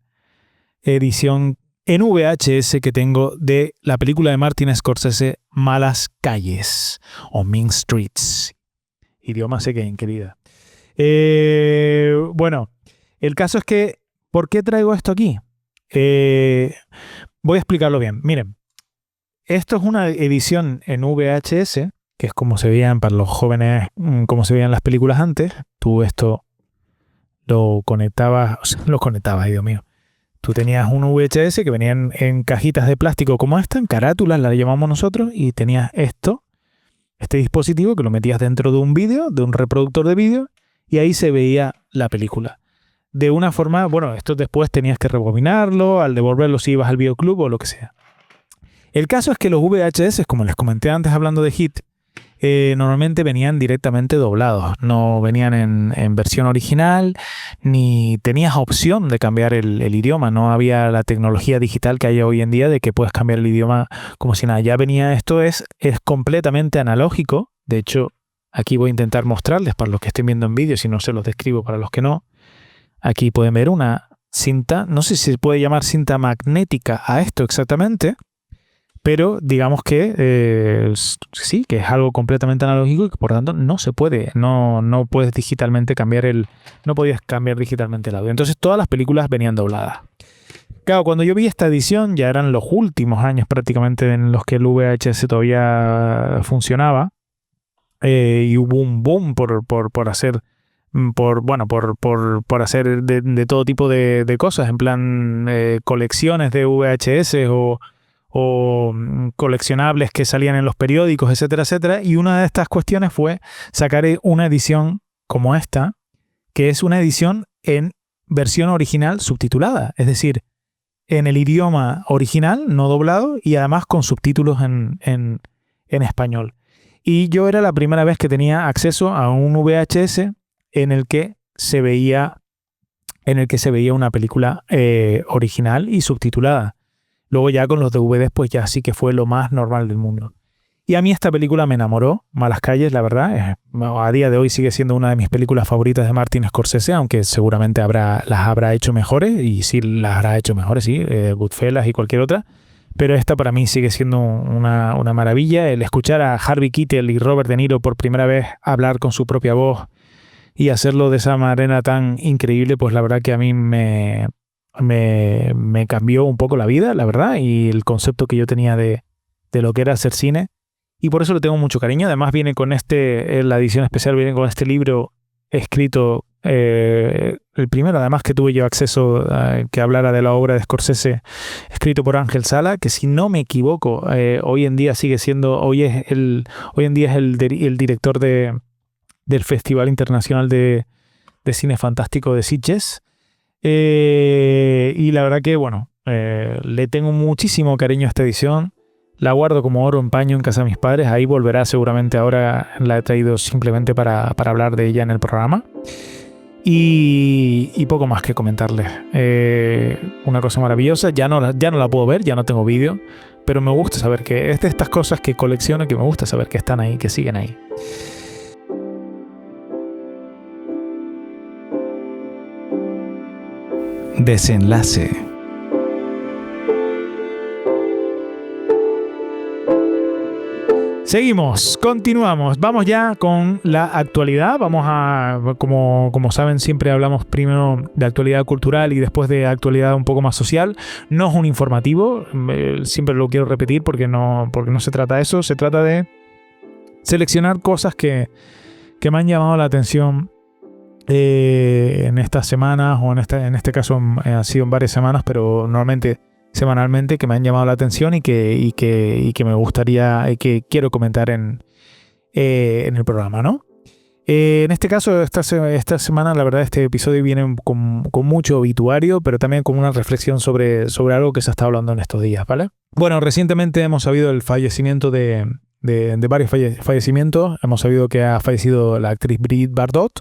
edición en VHS que tengo de la película de Martin Scorsese, Malas Calles o Mean Streets. Idioma Seguin, querida. Bueno, el caso es que, ¿por qué traigo esto aquí? Voy a explicarlo bien. Miren, esto es una edición en VHS, que es como se veían para los jóvenes, como se veían las películas antes. Tú esto lo conectabas, ay Dios mío. Tú tenías un VHS que venían en cajitas de plástico como esta, en carátulas, la llamamos nosotros, y tenías este dispositivo que lo metías dentro de un vídeo, de un reproductor de vídeo, y ahí se veía la película. De una forma, bueno, esto después tenías que rebobinarlo, al devolverlo si ibas al videoclub o lo que sea. El caso es que los VHS, como les comenté antes hablando de Hit, normalmente venían directamente doblados, no venían en versión original, ni tenías opción de cambiar el idioma, no había la tecnología digital que hay hoy en día de que puedes cambiar el idioma como si nada, ya venía, esto es completamente analógico. De hecho, aquí voy a intentar mostrarles para los que estén viendo en vídeo, si no se los describo para los que no. Aquí pueden ver una cinta, no sé si se puede llamar cinta magnética a esto exactamente, pero digamos que sí, que es algo completamente analógico y que por tanto no se puede, no puedes digitalmente no podías cambiar digitalmente el audio. Entonces todas las películas venían dobladas. Claro, cuando yo vi esta edición ya eran los últimos años prácticamente en los que el VHS todavía funcionaba, y hubo un boom por hacer hacer de todo tipo de cosas, en plan colecciones de VHS o coleccionables que salían en los periódicos, etcétera, etcétera. Y una de estas cuestiones fue sacar una edición como esta, que es una edición en versión original subtitulada, es decir, en el idioma original, no doblado, y además con subtítulos en español. Y yo era la primera vez que tenía acceso a un VHS en el que se veía una película original y subtitulada. Luego ya con los DVDs pues ya sí que fue lo más normal del mundo. Y a mí esta película me enamoró, Malas Calles, la verdad. A día de hoy sigue siendo una de mis películas favoritas de Martin Scorsese, aunque seguramente las habrá hecho mejores, y sí las habrá hecho mejores, sí, Goodfellas y cualquier otra. Pero esta para mí sigue siendo una maravilla. El escuchar a Harvey Keitel y Robert De Niro por primera vez hablar con su propia voz y hacerlo de esa manera tan increíble, pues la verdad que a mí me cambió un poco la vida, la verdad, y el concepto que yo tenía de lo que era hacer cine. Y por eso le tengo mucho cariño. Además viene con la edición especial viene con este libro escrito, el primero además que tuve yo acceso que hablara de la obra de Scorsese, escrito por Ángel Sala, que si no me equivoco, hoy en día hoy en día es el director del Festival Internacional de Cine Fantástico de Sitges. Y la verdad que, bueno, le tengo muchísimo cariño a esta edición. La guardo como oro en paño en casa de mis padres. Ahí volverá seguramente. Ahora la he traído simplemente para hablar de ella en el programa. Y poco más que comentarles. Una cosa maravillosa. Ya no la puedo ver, ya no tengo vídeo. Pero me gusta saber que es de estas cosas que colecciono, que me gusta saber que están ahí, que siguen ahí.
Desenlace.
Seguimos, continuamos. Vamos ya con la actualidad. Vamos a, como saben, siempre hablamos primero de actualidad cultural y después de actualidad un poco más social. No es un informativo, siempre lo quiero repetir porque no se trata de eso. Se trata de seleccionar cosas que me han llamado la atención en estas semanas, o en este caso ha sido en varias semanas, pero normalmente semanalmente, que me han llamado la atención y que me gustaría, que quiero comentar en el programa, ¿no? En este caso, esta semana, la verdad, este episodio viene con mucho obituario, pero también con una reflexión sobre algo que se está hablando en estos días, ¿vale? Bueno, recientemente hemos sabido el fallecimiento de varios fallecimientos. Hemos sabido que ha fallecido la actriz Brigitte Bardot,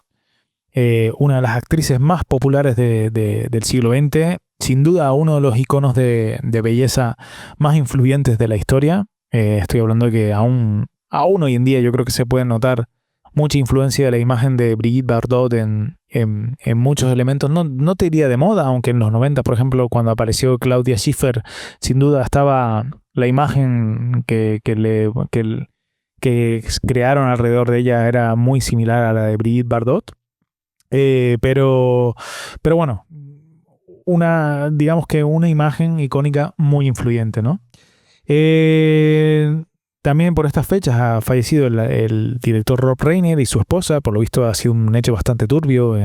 una de las actrices más populares del siglo XX, sin duda uno de los iconos de belleza más influyentes de la historia. Estoy hablando de que aún hoy en día yo creo que se pueden notar mucha influencia de la imagen de Brigitte Bardot en muchos elementos. No te diría de moda, aunque en los 90, por ejemplo, cuando apareció Claudia Schiffer, sin duda estaba la imagen que crearon alrededor de ella era muy similar a la de Brigitte Bardot. Pero bueno, digamos que una imagen icónica muy influyente, ¿no? También por estas fechas ha fallecido el director Rob Reiner y su esposa. Por lo visto ha sido un hecho bastante turbio.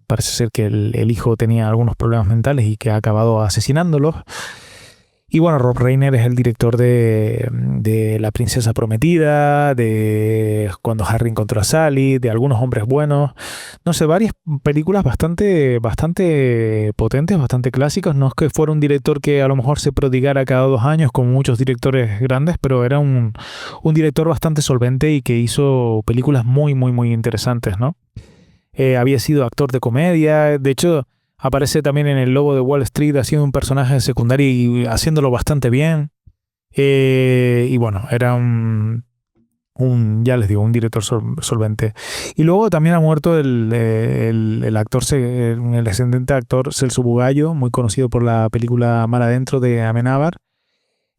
Parece ser que el hijo tenía algunos problemas mentales y que ha acabado asesinándolos. Y bueno, Rob Reiner es el director de La Princesa Prometida, de Cuando Harry encontró a Sally, de Algunos hombres buenos. No sé, varias películas bastante potentes, bastante clásicas. No es que fuera un director que a lo mejor se prodigara cada 2 años como muchos directores grandes, pero era un director bastante solvente y que hizo películas muy, muy, muy interesantes, ¿no? Había sido actor de comedia. De hecho, aparece también en El Lobo de Wall Street haciendo un personaje secundario y haciéndolo bastante bien. Y bueno, era ya les digo, un director solvente. Y luego también ha muerto el actor, el ascendente actor Celso Bugallo, muy conocido por la película Mar Adentro de Amenábar.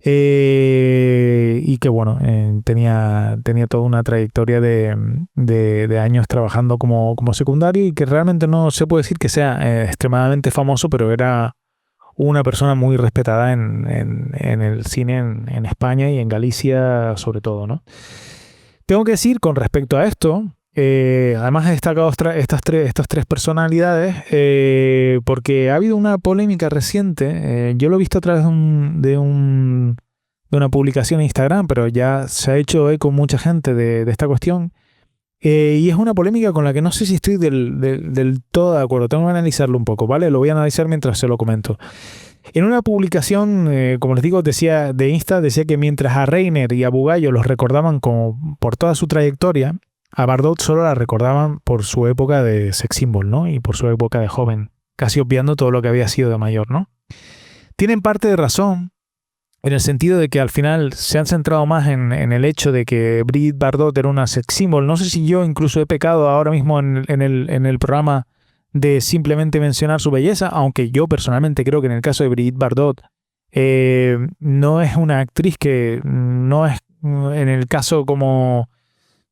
Y que bueno, tenía toda una trayectoria de años trabajando como secundario y que realmente no se puede decir que sea extremadamente famoso, pero era una persona muy respetada en el cine en España y en Galicia sobre todo, ¿no? Tengo que decir con respecto a esto, además he destacado estas tres personalidades porque ha habido una polémica reciente. Yo lo he visto a través de una publicación en Instagram, pero ya se ha hecho eco mucha gente de esta cuestión. Y es una polémica con la que no sé si estoy del todo de acuerdo. Tengo que analizarlo un poco, ¿vale? Lo voy a analizar mientras se lo comento. En una publicación, como les digo, de Insta, decía que mientras a Reiner y a Bugallo los recordaban como por toda su trayectoria, a Bardot solo la recordaban por su época de sex symbol, ¿no? Y por su época de joven, casi obviando todo lo que había sido de mayor, ¿no? Tienen parte de razón, en el sentido de que al final se han centrado más en el hecho de que Brigitte Bardot era una sex symbol. No sé si yo incluso he pecado ahora mismo en el programa de simplemente mencionar su belleza, aunque yo personalmente creo que en el caso de Brigitte Bardot no es una actriz que no es en el caso como,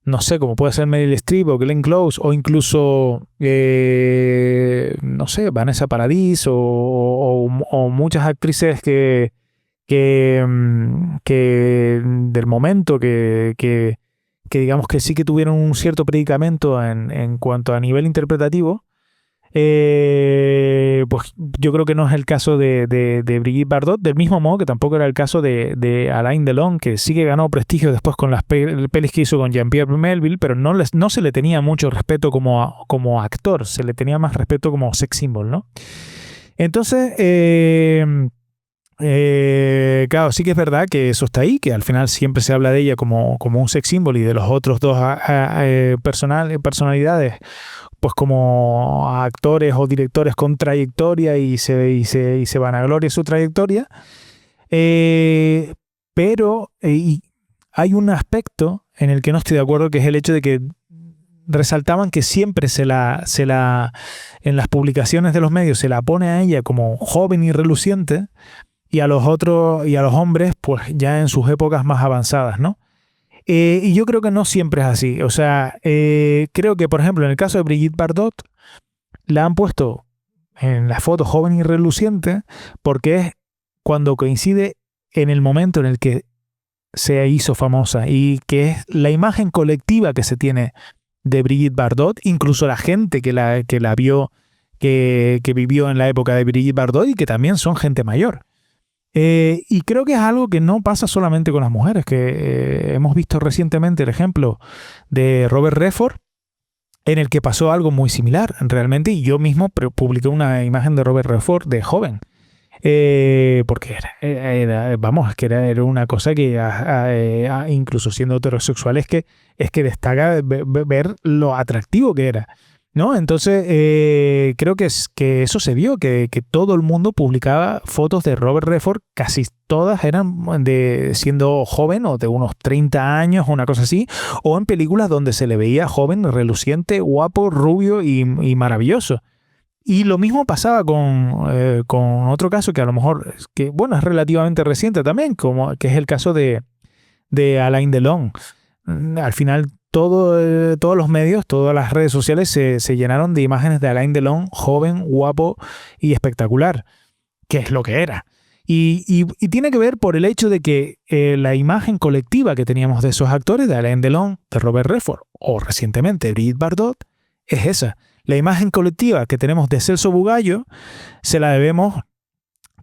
no sé, como puede ser Meryl Streep o Glenn Close o incluso, no sé, Vanessa Paradis o muchas actrices que del momento que digamos que sí que tuvieron un cierto predicamento en cuanto a nivel interpretativo. Pues yo creo que no es el caso de Brigitte Bardot, del mismo modo que tampoco era el caso de Alain Delon, que sí que ganó prestigio después con las pelis que hizo con Jean-Pierre Melville, pero no se le tenía mucho respeto como actor, se le tenía más respeto como sex symbol, ¿no? Entonces, claro, sí que es verdad que eso está ahí, que al final siempre se habla de ella como un sex symbol y de los otros dos personalidades pues como actores o directores con trayectoria y se vanagloria su trayectoria. Pero hay un aspecto en el que no estoy de acuerdo, que es el hecho de que resaltaban que siempre en las publicaciones de los medios se la pone a ella como joven y reluciente y a los otros y a los hombres pues ya en sus épocas más avanzadas, ¿no? Y yo creo que no siempre es así. O sea, creo que, por ejemplo, en el caso de Brigitte Bardot, la han puesto en la foto joven y reluciente porque es cuando coincide en el momento en el que se hizo famosa y que es la imagen colectiva que se tiene de Brigitte Bardot, incluso la gente que la vio, que vivió en la época de Brigitte Bardot y que también son gente mayor. Y creo que es algo que no pasa solamente con las mujeres, que hemos visto recientemente el ejemplo de Robert Redford, en el que pasó algo muy similar realmente, y yo mismo publiqué una imagen de Robert Redford de joven, porque era una cosa que incluso siendo heterosexual es que destaca ver lo atractivo que era. ¿no? Entonces, creo que eso se vio, que todo el mundo publicaba fotos de Robert Redford, casi todas eran siendo joven o de unos 30 años o una cosa así, o en películas donde se le veía joven, reluciente, guapo, rubio y maravilloso. Y lo mismo pasaba con otro caso que a lo mejor, bueno, es relativamente reciente también, que es el caso de Alain Delon. Al final, todos los medios, todas las redes sociales se llenaron de imágenes de Alain Delon, joven, guapo y espectacular, que es lo que era. Y tiene que ver por el hecho de que la imagen colectiva que teníamos de esos actores, de Alain Delon, de Robert Redford o recientemente Brigitte Bardot, es esa. La imagen colectiva que tenemos de Celso Bugallo se la debemos,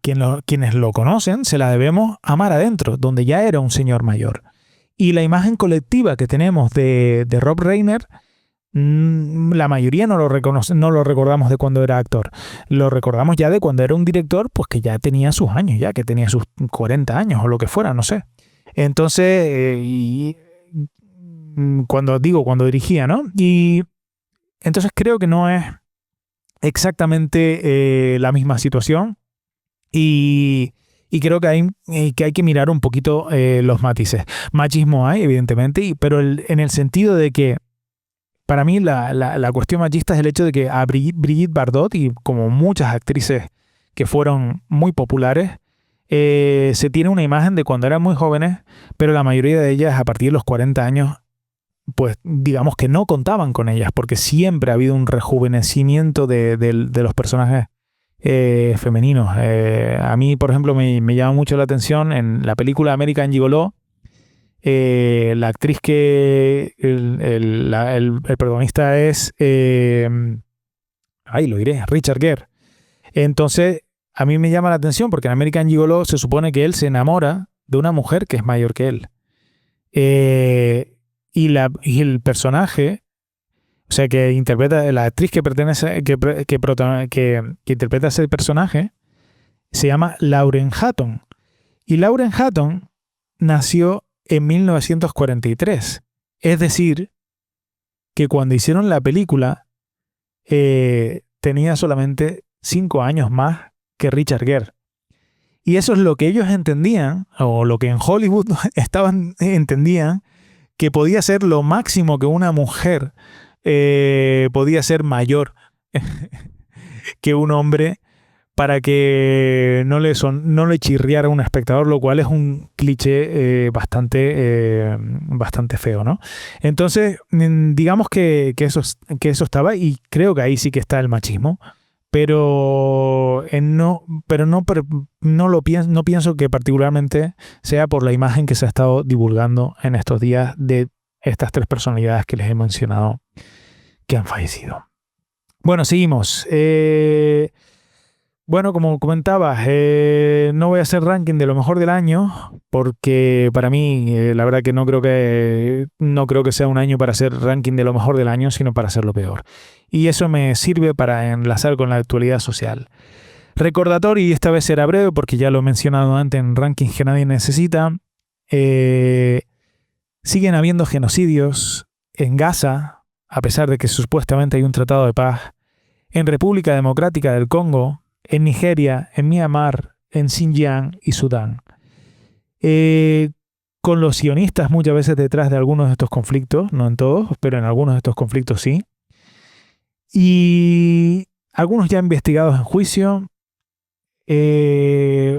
quienes lo conocen, se la debemos a Mar Adentro, donde ya era un señor mayor. Y la imagen colectiva que tenemos de Rob Reiner, la mayoría no lo recordamos de cuando era actor. Lo recordamos ya de cuando era un director, pues que ya tenía sus años, ya que tenía sus 40 años o lo que fuera, no sé. Entonces, cuando dirigía, ¿no? Y entonces creo que no es exactamente la misma situación y creo que hay que mirar un poquito los matices. Machismo hay, evidentemente, pero en el sentido de que para mí la cuestión machista es el hecho de que a Brigitte Bardot y como muchas actrices que fueron muy populares, se tiene una imagen de cuando eran muy jóvenes, pero la mayoría de ellas a partir de los 40 años pues digamos que no contaban con ellas, porque siempre ha habido un rejuvenecimiento de los personajes femeninos. A mí, por ejemplo, me llama mucho la atención en la película American Gigolo, la actriz que el protagonista es lo diré, Richard Gere. Entonces, a mí me llama la atención porque en American Gigolo se supone que él se enamora de una mujer que es mayor que él. Y el personaje, o sea, que interpreta, la actriz que interpreta ese personaje, se llama Lauren Hutton. Y Lauren Hutton nació en 1943. Es decir, que cuando hicieron la película, tenía solamente 5 años más que Richard Gere. Y eso es lo que ellos entendían, o lo que en Hollywood entendían, que podía ser lo máximo que una mujer podía ser mayor que un hombre para que no le chirriara a un espectador, lo cual es un cliché bastante feo, ¿no? Entonces, digamos que eso estaba, y creo que ahí sí que está el machismo, pero no pienso que particularmente sea por la imagen que se ha estado divulgando en estos días de estas 3 personalidades que les he mencionado que han fallecido. Bueno, seguimos. Bueno, como comentabas, no voy a hacer ranking de lo mejor del año, porque para mí, la verdad que no creo que sea un año para hacer ranking de lo mejor del año, sino para hacer lo peor. Y eso me sirve para enlazar con la actualidad social. Recordatorio, y esta vez será breve porque ya lo he mencionado antes en rankings que nadie necesita. Siguen habiendo genocidios en Gaza, a pesar de que supuestamente hay un tratado de paz, en República Democrática del Congo, en Nigeria, en Myanmar, en Xinjiang y Sudán. Con los sionistas muchas veces detrás de algunos de estos conflictos, no en todos, pero en algunos de estos conflictos sí. Y algunos ya investigados en juicio,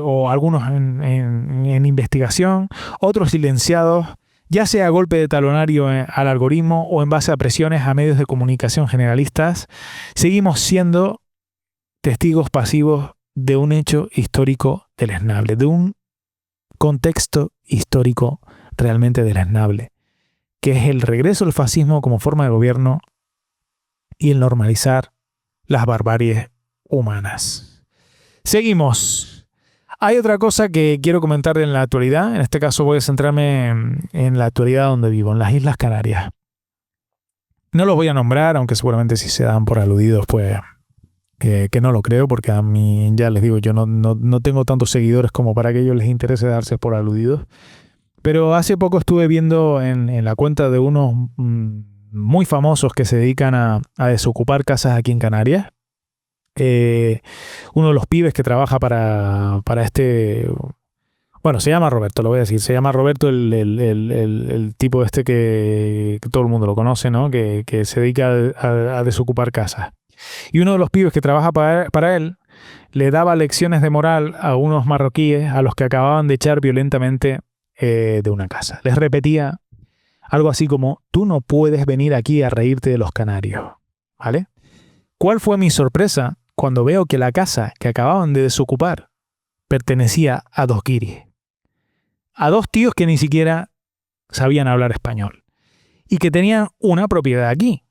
o algunos en investigación, otros silenciados, ya sea a golpe de talonario al algoritmo o en base a presiones a medios de comunicación generalistas. Seguimos siendo testigos pasivos de un hecho histórico deleznable, de un contexto histórico realmente deleznable, que es el regreso del fascismo como forma de gobierno y el normalizar las barbaries humanas. Seguimos. Hay otra cosa que quiero comentar en la actualidad. En este caso voy a centrarme en la actualidad donde vivo, en las Islas Canarias. No los voy a nombrar, aunque seguramente si se dan por aludidos, pues que no lo creo, porque a mí, ya les digo, yo no tengo tantos seguidores como para que a ellos les interese darse por aludidos. Pero hace poco estuve viendo en la cuenta de unos muy famosos que se dedican a desocupar casas aquí en Canarias. Uno de los pibes que trabaja para este... Bueno, se llama Roberto, lo voy a decir. Se llama Roberto el tipo este que todo el mundo lo conoce, ¿no? Que se dedica a desocupar casas. Y uno de los pibes que trabaja para él le daba lecciones de moral a unos marroquíes a los que acababan de echar violentamente de una casa. Les repetía algo así como: tú no puedes venir aquí a reírte de los canarios, ¿vale? ¿Cuál fue mi sorpresa cuando veo que la casa que acababan de desocupar pertenecía a dos guiris? A dos tíos que ni siquiera sabían hablar español y que tenían una propiedad aquí,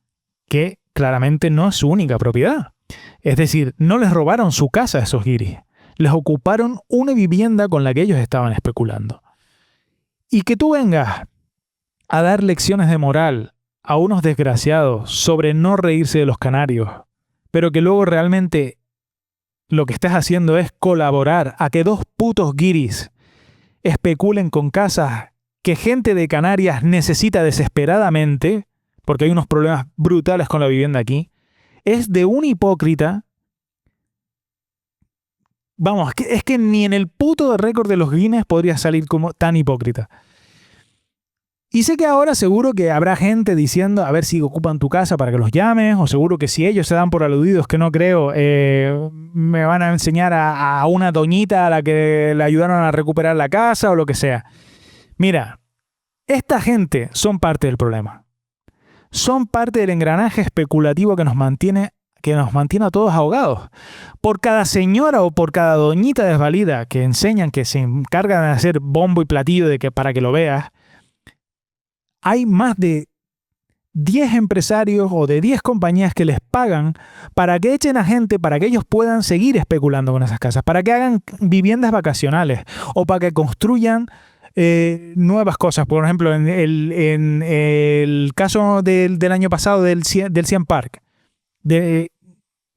que claramente no es su única propiedad. Es decir, no les robaron su casa a esos guiris, les ocuparon una vivienda con la que ellos estaban especulando. Y que tú vengas a dar lecciones de moral a unos desgraciados sobre no reírse de los canarios, pero que luego realmente lo que estás haciendo es colaborar a que dos putos guiris especulen con casas que gente de Canarias necesita desesperadamente, porque hay unos problemas brutales con la vivienda aquí, es de un hipócrita. Vamos, es que ni en el puto récord de los Guinness podría salir como tan hipócrita. Y sé que ahora seguro que habrá gente diciendo a ver si ocupan tu casa para que los llames, o seguro que si ellos se dan por aludidos, que no creo, me van a enseñar a una doñita a la que le ayudaron a recuperar la casa o lo que sea. Mira, esta gente son parte del problema. Son parte del engranaje especulativo que nos mantiene a todos ahogados. Por cada señora o por cada doñita desvalida que enseñan, que se encargan de hacer bombo y platillo para que lo veas, hay más de 10 empresarios o de 10 compañías que les pagan para que echen a gente, para que ellos puedan seguir especulando con esas casas, para que hagan viviendas vacacionales o para que construyan nuevas cosas. Por ejemplo, en el caso del año pasado del Siam Park, que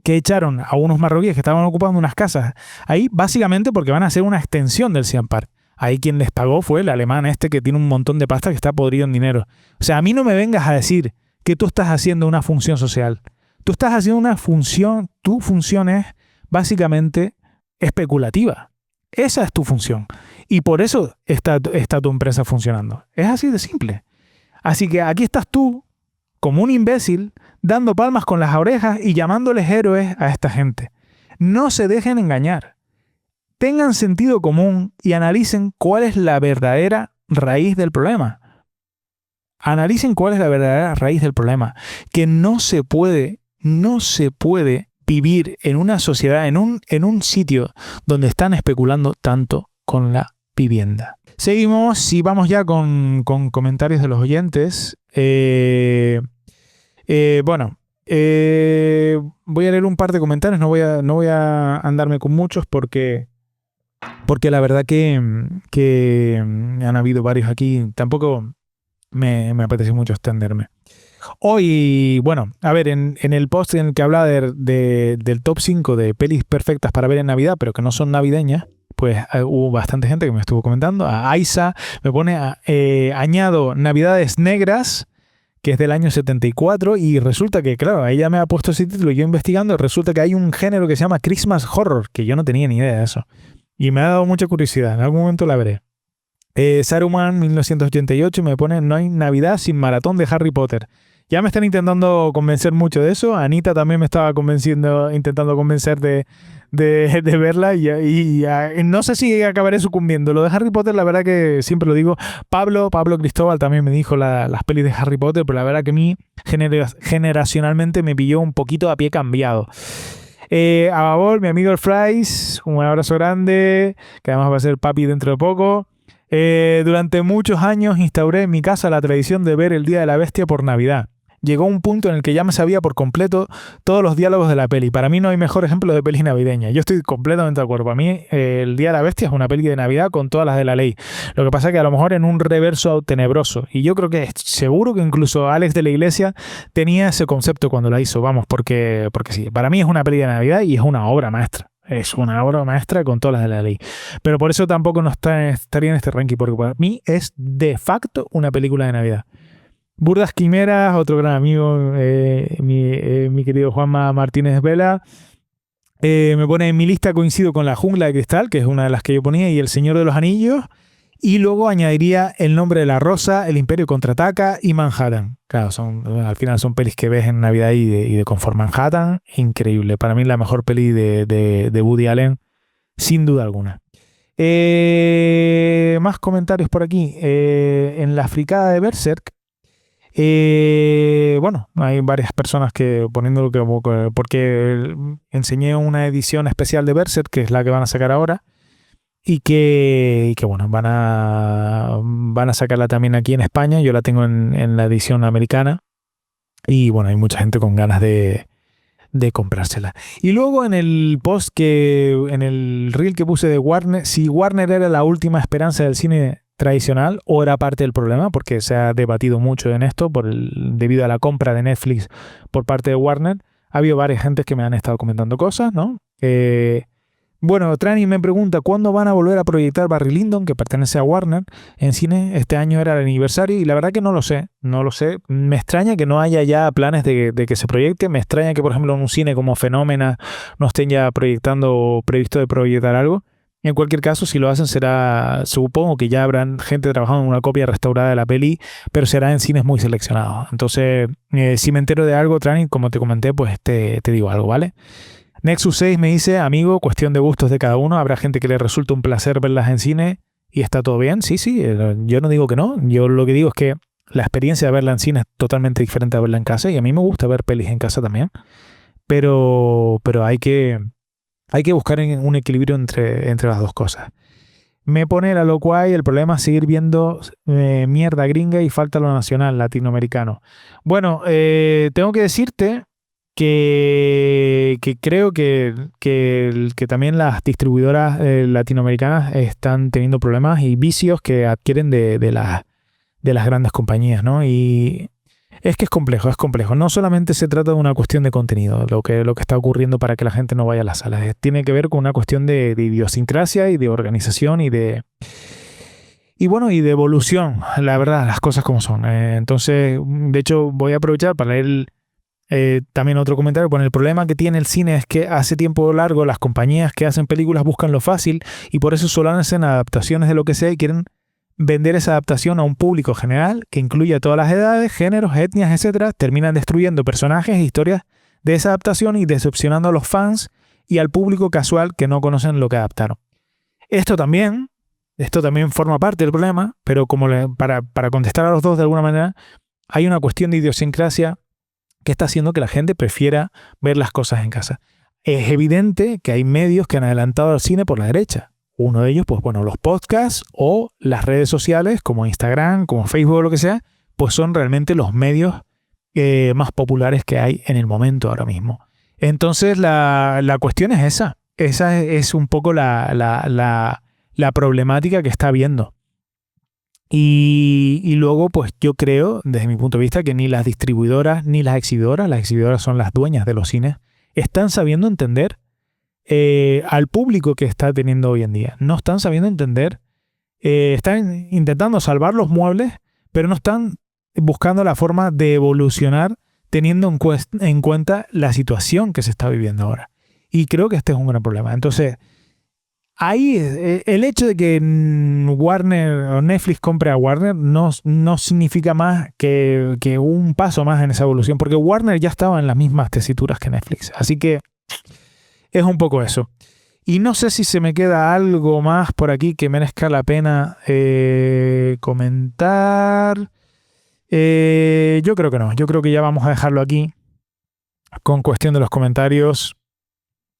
echaron a unos marroquíes que estaban ocupando unas casas ahí, básicamente porque van a hacer una extensión del Siam Park. Ahí quien les pagó fue el alemán este que tiene un montón de pasta, que está podrido en dinero. O sea, a mí no me vengas a decir que tú estás haciendo una función social. Tú estás haciendo una función, tu función es básicamente especulativa. Esa es tu función. Y por eso está tu empresa funcionando. Es así de simple. Así que aquí estás tú, como un imbécil, dando palmas con las orejas y llamándoles héroes a esta gente. No se dejen engañar. Tengan sentido común y analicen cuál es la verdadera raíz del problema. Analicen cuál es la verdadera raíz del problema. Que no se puede vivir en una sociedad, en un sitio donde están especulando tanto con la vivienda. Seguimos y vamos ya con comentarios de los oyentes. Voy a leer un par de comentarios, no voy a andarme con muchos porque la verdad que han habido varios aquí. Tampoco me apetece mucho extenderme. Hoy, bueno, a ver, en el post en el que hablaba del top 5 de pelis perfectas para ver en Navidad, pero que no son navideñas, pues hubo bastante gente que me estuvo comentando. A Aisa me pone, añado Navidades Negras, que es del año 74, y resulta que, claro, ella me ha puesto ese título y yo investigando, resulta que hay un género que se llama Christmas Horror, que yo no tenía ni idea de eso. Y me ha dado mucha curiosidad, en algún momento la veré. Saruman 1988 me pone, no hay Navidad sin maratón de Harry Potter. Ya me están intentando convencer mucho de eso. Anita también me estaba intentando convencer de verla y no sé si acabaré sucumbiendo. Lo de Harry Potter, la verdad que siempre lo digo. Pablo Cristóbal también me dijo las pelis de Harry Potter, pero la verdad que a mí generacionalmente me pilló un poquito a pie cambiado. A Babol, mi amigo el Fries, un abrazo grande, que además va a ser papi dentro de poco. Durante muchos años instauré en mi casa la tradición de ver El Día de la Bestia por Navidad. Llegó un punto en el que ya me sabía por completo todos los diálogos de la peli. Para mí no hay mejor ejemplo de peli navideña. Yo estoy completamente de acuerdo. Para mí El Día de la Bestia es una peli de Navidad con todas las de la ley. Lo que pasa es que a lo mejor en un reverso tenebroso. Y yo creo que seguro que incluso Alex de la Iglesia tenía ese concepto cuando la hizo. Vamos, porque sí. Para mí es una peli de Navidad y es una obra maestra. Es una obra maestra con todas las de la ley. Pero por eso tampoco estaría en este ranking, porque para mí es de facto una película de Navidad. Burdas Quimeras, otro gran amigo, mi querido Juanma Martínez Vela. Me pone en mi lista, coincido con La Jungla de Cristal, que es una de las que yo ponía, y El Señor de los Anillos. Y luego añadiría El Nombre de la Rosa, El Imperio Contraataca y Manhattan. Claro, al final son pelis que ves en Navidad y de confort. Manhattan, increíble. Para mí la mejor peli de Woody Allen, sin duda alguna. Más comentarios por aquí. En la fricada de Berserk, bueno, hay varias personas que poniéndolo porque enseñé una edición especial de Berserk, que es la que van a sacar ahora, y que bueno, van a sacarla también aquí en España. Yo la tengo en la edición americana, y bueno, hay mucha gente con ganas de comprársela. Y luego en el en el reel que puse de Warner, si Warner era la última esperanza del cine tradicional o era parte del problema, porque se ha debatido mucho en esto debido a la compra de Netflix por parte de Warner. Ha habido varias gentes que me han estado comentando cosas, ¿no? Bueno, Trani me pregunta ¿cuándo van a volver a proyectar Barry Lyndon, que pertenece a Warner, en cine? Este año era el aniversario y la verdad que no lo sé. Me extraña que no haya ya planes de que se proyecte. Me extraña que, por ejemplo, en un cine como Fenómena no estén ya proyectando o previsto de proyectar algo. En cualquier caso, si lo hacen supongo que ya habrán gente trabajando en una copia restaurada de la peli, pero será en cines muy seleccionados. Entonces, si me entero de algo, Trani, como te comenté, pues te digo algo, ¿vale? Nexus 6 me dice, amigo, cuestión de gustos de cada uno. Habrá gente que le resulta un placer verlas en cine y está todo bien. Sí, yo no digo que no. Yo lo que digo es que la experiencia de verla en cine es totalmente diferente a verla en casa, y a mí me gusta ver pelis en casa también. Pero hay que buscar un equilibrio entre las dos cosas. Me pone la locuay, el problema es seguir viendo mierda gringa y falta lo nacional, latinoamericano. Bueno, tengo que decirte que creo que también las distribuidoras latinoamericanas están teniendo problemas y vicios que adquieren de las grandes compañías, ¿no? Y es que es complejo. No solamente se trata de una cuestión de contenido, lo que está ocurriendo para que la gente no vaya a las salas. Tiene que ver con una cuestión de idiosincrasia y de organización y de evolución, la verdad, las cosas como son. Entonces, de hecho, voy a aprovechar para leer también otro comentario. Bueno, el problema que tiene el cine es que hace tiempo largo las compañías que hacen películas buscan lo fácil y por eso solo hacen adaptaciones de lo que sea y quieren vender esa adaptación a un público general que incluye a todas las edades, géneros, etnias, etcétera. Terminan destruyendo personajes e historias de esa adaptación y decepcionando a los fans y al público casual que no conocen lo que adaptaron. Esto también forma parte del problema, pero para contestar a los dos de alguna manera, hay una cuestión de idiosincrasia que está haciendo que la gente prefiera ver las cosas en casa. Es evidente que hay medios que han adelantado al cine por la derecha. Uno de ellos, pues bueno, los podcasts o las redes sociales como Instagram, como Facebook o lo que sea, pues son realmente los medios más populares que hay en el momento ahora mismo. Entonces la cuestión es esa. Esa es un poco la problemática que está habiendo. Y luego, pues yo creo, desde mi punto de vista, que ni las distribuidoras ni las exhibidoras son las dueñas de los cines, están sabiendo entender al público que está teniendo hoy en día. No están sabiendo entender, están intentando salvar los muebles, pero no están buscando la forma de evolucionar teniendo en cuenta la situación que se está viviendo ahora. Y creo que este es un gran problema. Entonces, ahí el hecho de que Warner o Netflix compre a Warner no significa más que un paso más en esa evolución, porque Warner ya estaba en las mismas tesituras que Netflix. Así que es un poco eso. Y no sé si se me queda algo más por aquí que merezca la pena comentar. Yo creo que no. Yo creo que ya vamos a dejarlo aquí con cuestión de los comentarios.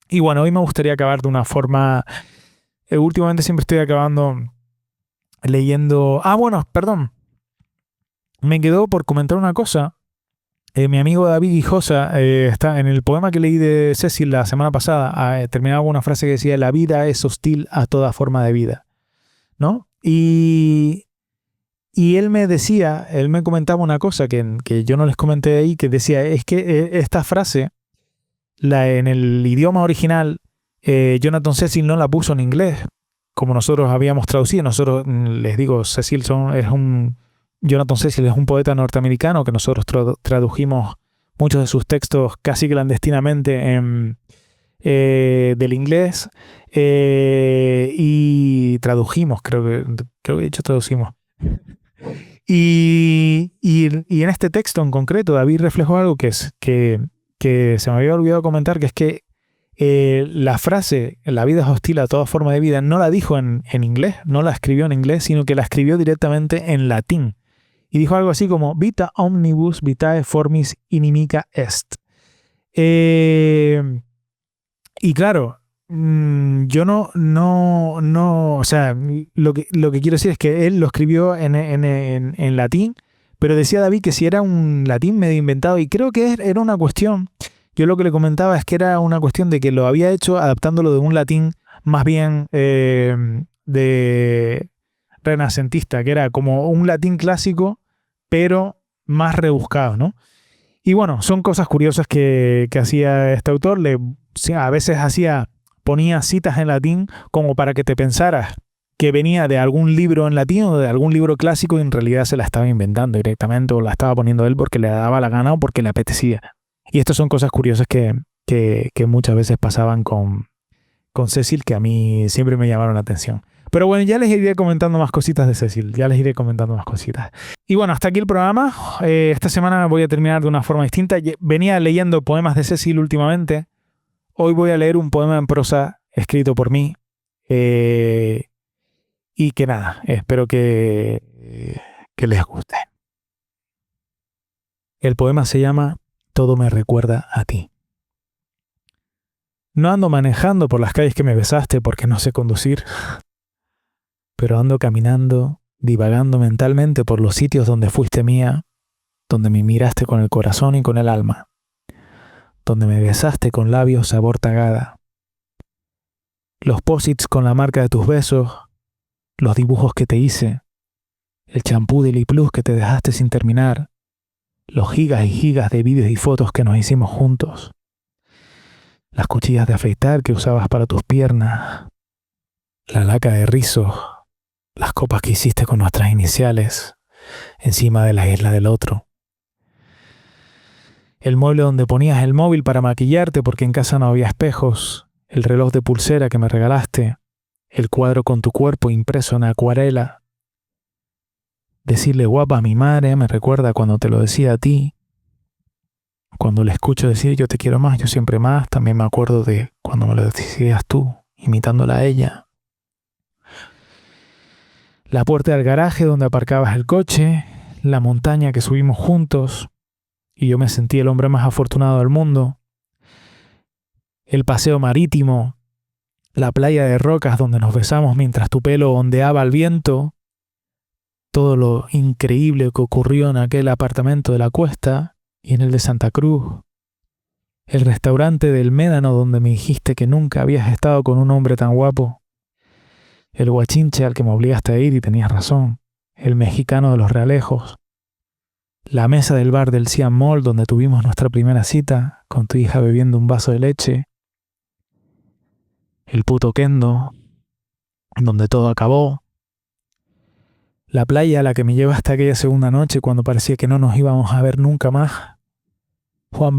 Y bueno, hoy me gustaría acabar de una forma... últimamente siempre estoy acabando leyendo... perdón. Me quedó por comentar una cosa. Mi amigo David Guijosa está en el poema que leí de Cecil la semana pasada. Terminaba con una frase que decía: la vida es hostil a toda forma de vida, ¿no? Y él me comentaba una cosa que yo no les comenté ahí, que decía, es que esta frase, en el idioma original, Jonathan Cecil no la puso en inglés, como nosotros habíamos traducido. Nosotros, les digo, Cecil es un Jonathan Cecil es un poeta norteamericano que nosotros tradujimos muchos de sus textos casi clandestinamente del inglés y tradujimos, creo que de hecho traducimos. Y en este texto en concreto David reflejó algo que se me había olvidado comentar, que es que la frase "la vida es hostil a toda forma de vida" no la dijo en inglés, no la escribió en inglés, sino que la escribió directamente en latín. Y dijo algo así como "vita omnibus vitae formis inimica est". Y claro, yo o sea, lo que quiero decir es que él lo escribió en latín, pero decía David que si era un latín medio inventado, y creo que era una cuestión, yo lo que le comentaba es que era una cuestión de que lo había hecho adaptándolo de un latín más bien de renacentista, que era como un latín clásico, pero más rebuscado, ¿no? Y bueno, son cosas curiosas que hacía este autor. A veces ponía citas en latín como para que te pensaras que venía de algún libro en latín o de algún libro clásico, y en realidad se la estaba inventando directamente, o la estaba poniendo él porque le daba la gana o porque le apetecía. Y estas son cosas curiosas que muchas veces pasaban con Cecil, que a mí siempre me llamaron la atención. Pero bueno, ya les iré comentando más cositas de Cecil, Y bueno, hasta aquí el programa. Esta semana voy a terminar de una forma distinta. Venía leyendo poemas de Cecil últimamente. Hoy voy a leer un poema en prosa escrito por mí. Y que nada, espero que les guste. El poema se llama "Todo me recuerda a ti". No ando manejando por las calles que me besaste porque no sé conducir, pero ando caminando, divagando mentalmente por los sitios donde fuiste mía, donde me miraste con el corazón y con el alma, donde me besaste con labios sabor tagada. Los posits con la marca de tus besos, los dibujos que te hice, el champú de Lip Plus que te dejaste sin terminar, los gigas y gigas de vídeos y fotos que nos hicimos juntos, las cuchillas de afeitar que usabas para tus piernas, la laca de rizos, las copas que hiciste con nuestras iniciales encima de la isla del otro, el mueble donde ponías el móvil para maquillarte porque en casa no había espejos, el reloj de pulsera que me regalaste, el cuadro con tu cuerpo impreso en acuarela. Decirle guapa a mi madre me recuerda cuando te lo decía a ti. Cuando le escucho decir yo te quiero más, yo siempre más, también me acuerdo de cuando me lo decías tú, imitándola a ella. La puerta del garaje donde aparcabas el coche, la montaña que subimos juntos y yo me sentí el hombre más afortunado del mundo. El paseo marítimo, la playa de rocas donde nos besamos mientras tu pelo ondeaba al viento, todo lo increíble que ocurrió en aquel apartamento de la Cuesta y en el de Santa Cruz, el restaurante del Médano donde me dijiste que nunca habías estado con un hombre tan guapo, el guachinche al que me obligaste a ir y tenías razón, el mexicano de los Realejos, la mesa del bar del Siam Mall donde tuvimos nuestra primera cita con tu hija bebiendo un vaso de leche, el puto Kendo, donde todo acabó, la playa a la que me llevaste aquella segunda noche cuando parecía que no nos íbamos a ver nunca más, Juan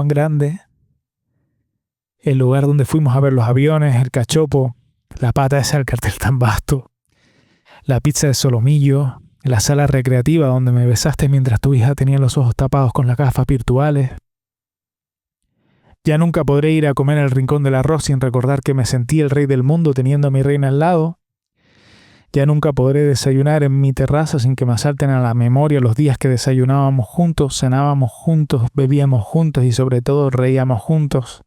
Grande, el lugar donde fuimos a ver los aviones, el cachopo, la pata esa del cartel tan vasto, la pizza de solomillo, la sala recreativa donde me besaste mientras tu hija tenía los ojos tapados con las gafas virtuales. Ya nunca podré ir a comer al Rincón del Arroz sin recordar que me sentí el rey del mundo teniendo a mi reina al lado. Ya nunca podré desayunar en mi terraza sin que me asalten a la memoria los días que desayunábamos juntos, cenábamos juntos, bebíamos juntos y sobre todo reíamos juntos.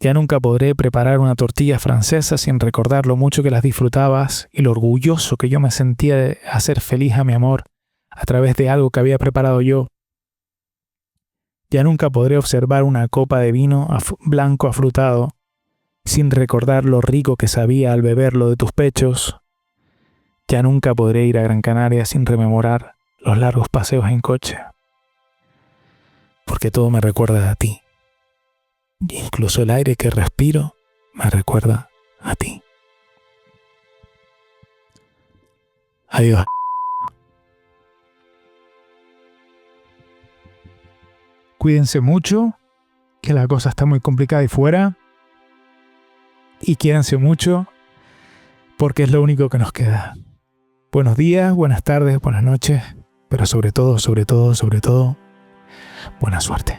Ya nunca podré preparar una tortilla francesa sin recordar lo mucho que las disfrutabas y lo orgulloso que yo me sentía de hacer feliz a mi amor a través de algo que había preparado yo. Ya nunca podré observar una copa de vino blanco afrutado sin recordar lo rico que sabía al beberlo de tus pechos. Ya nunca podré ir a Gran Canaria sin rememorar los largos paseos en coche. Porque todo me recuerda a ti. Y incluso el aire que respiro me recuerda a ti. Adiós. Cuídense mucho, que la cosa está muy complicada ahí fuera. Y quiéranse mucho, porque es lo único que nos queda. Buenos días, buenas tardes, buenas noches, pero sobre todo, buena suerte.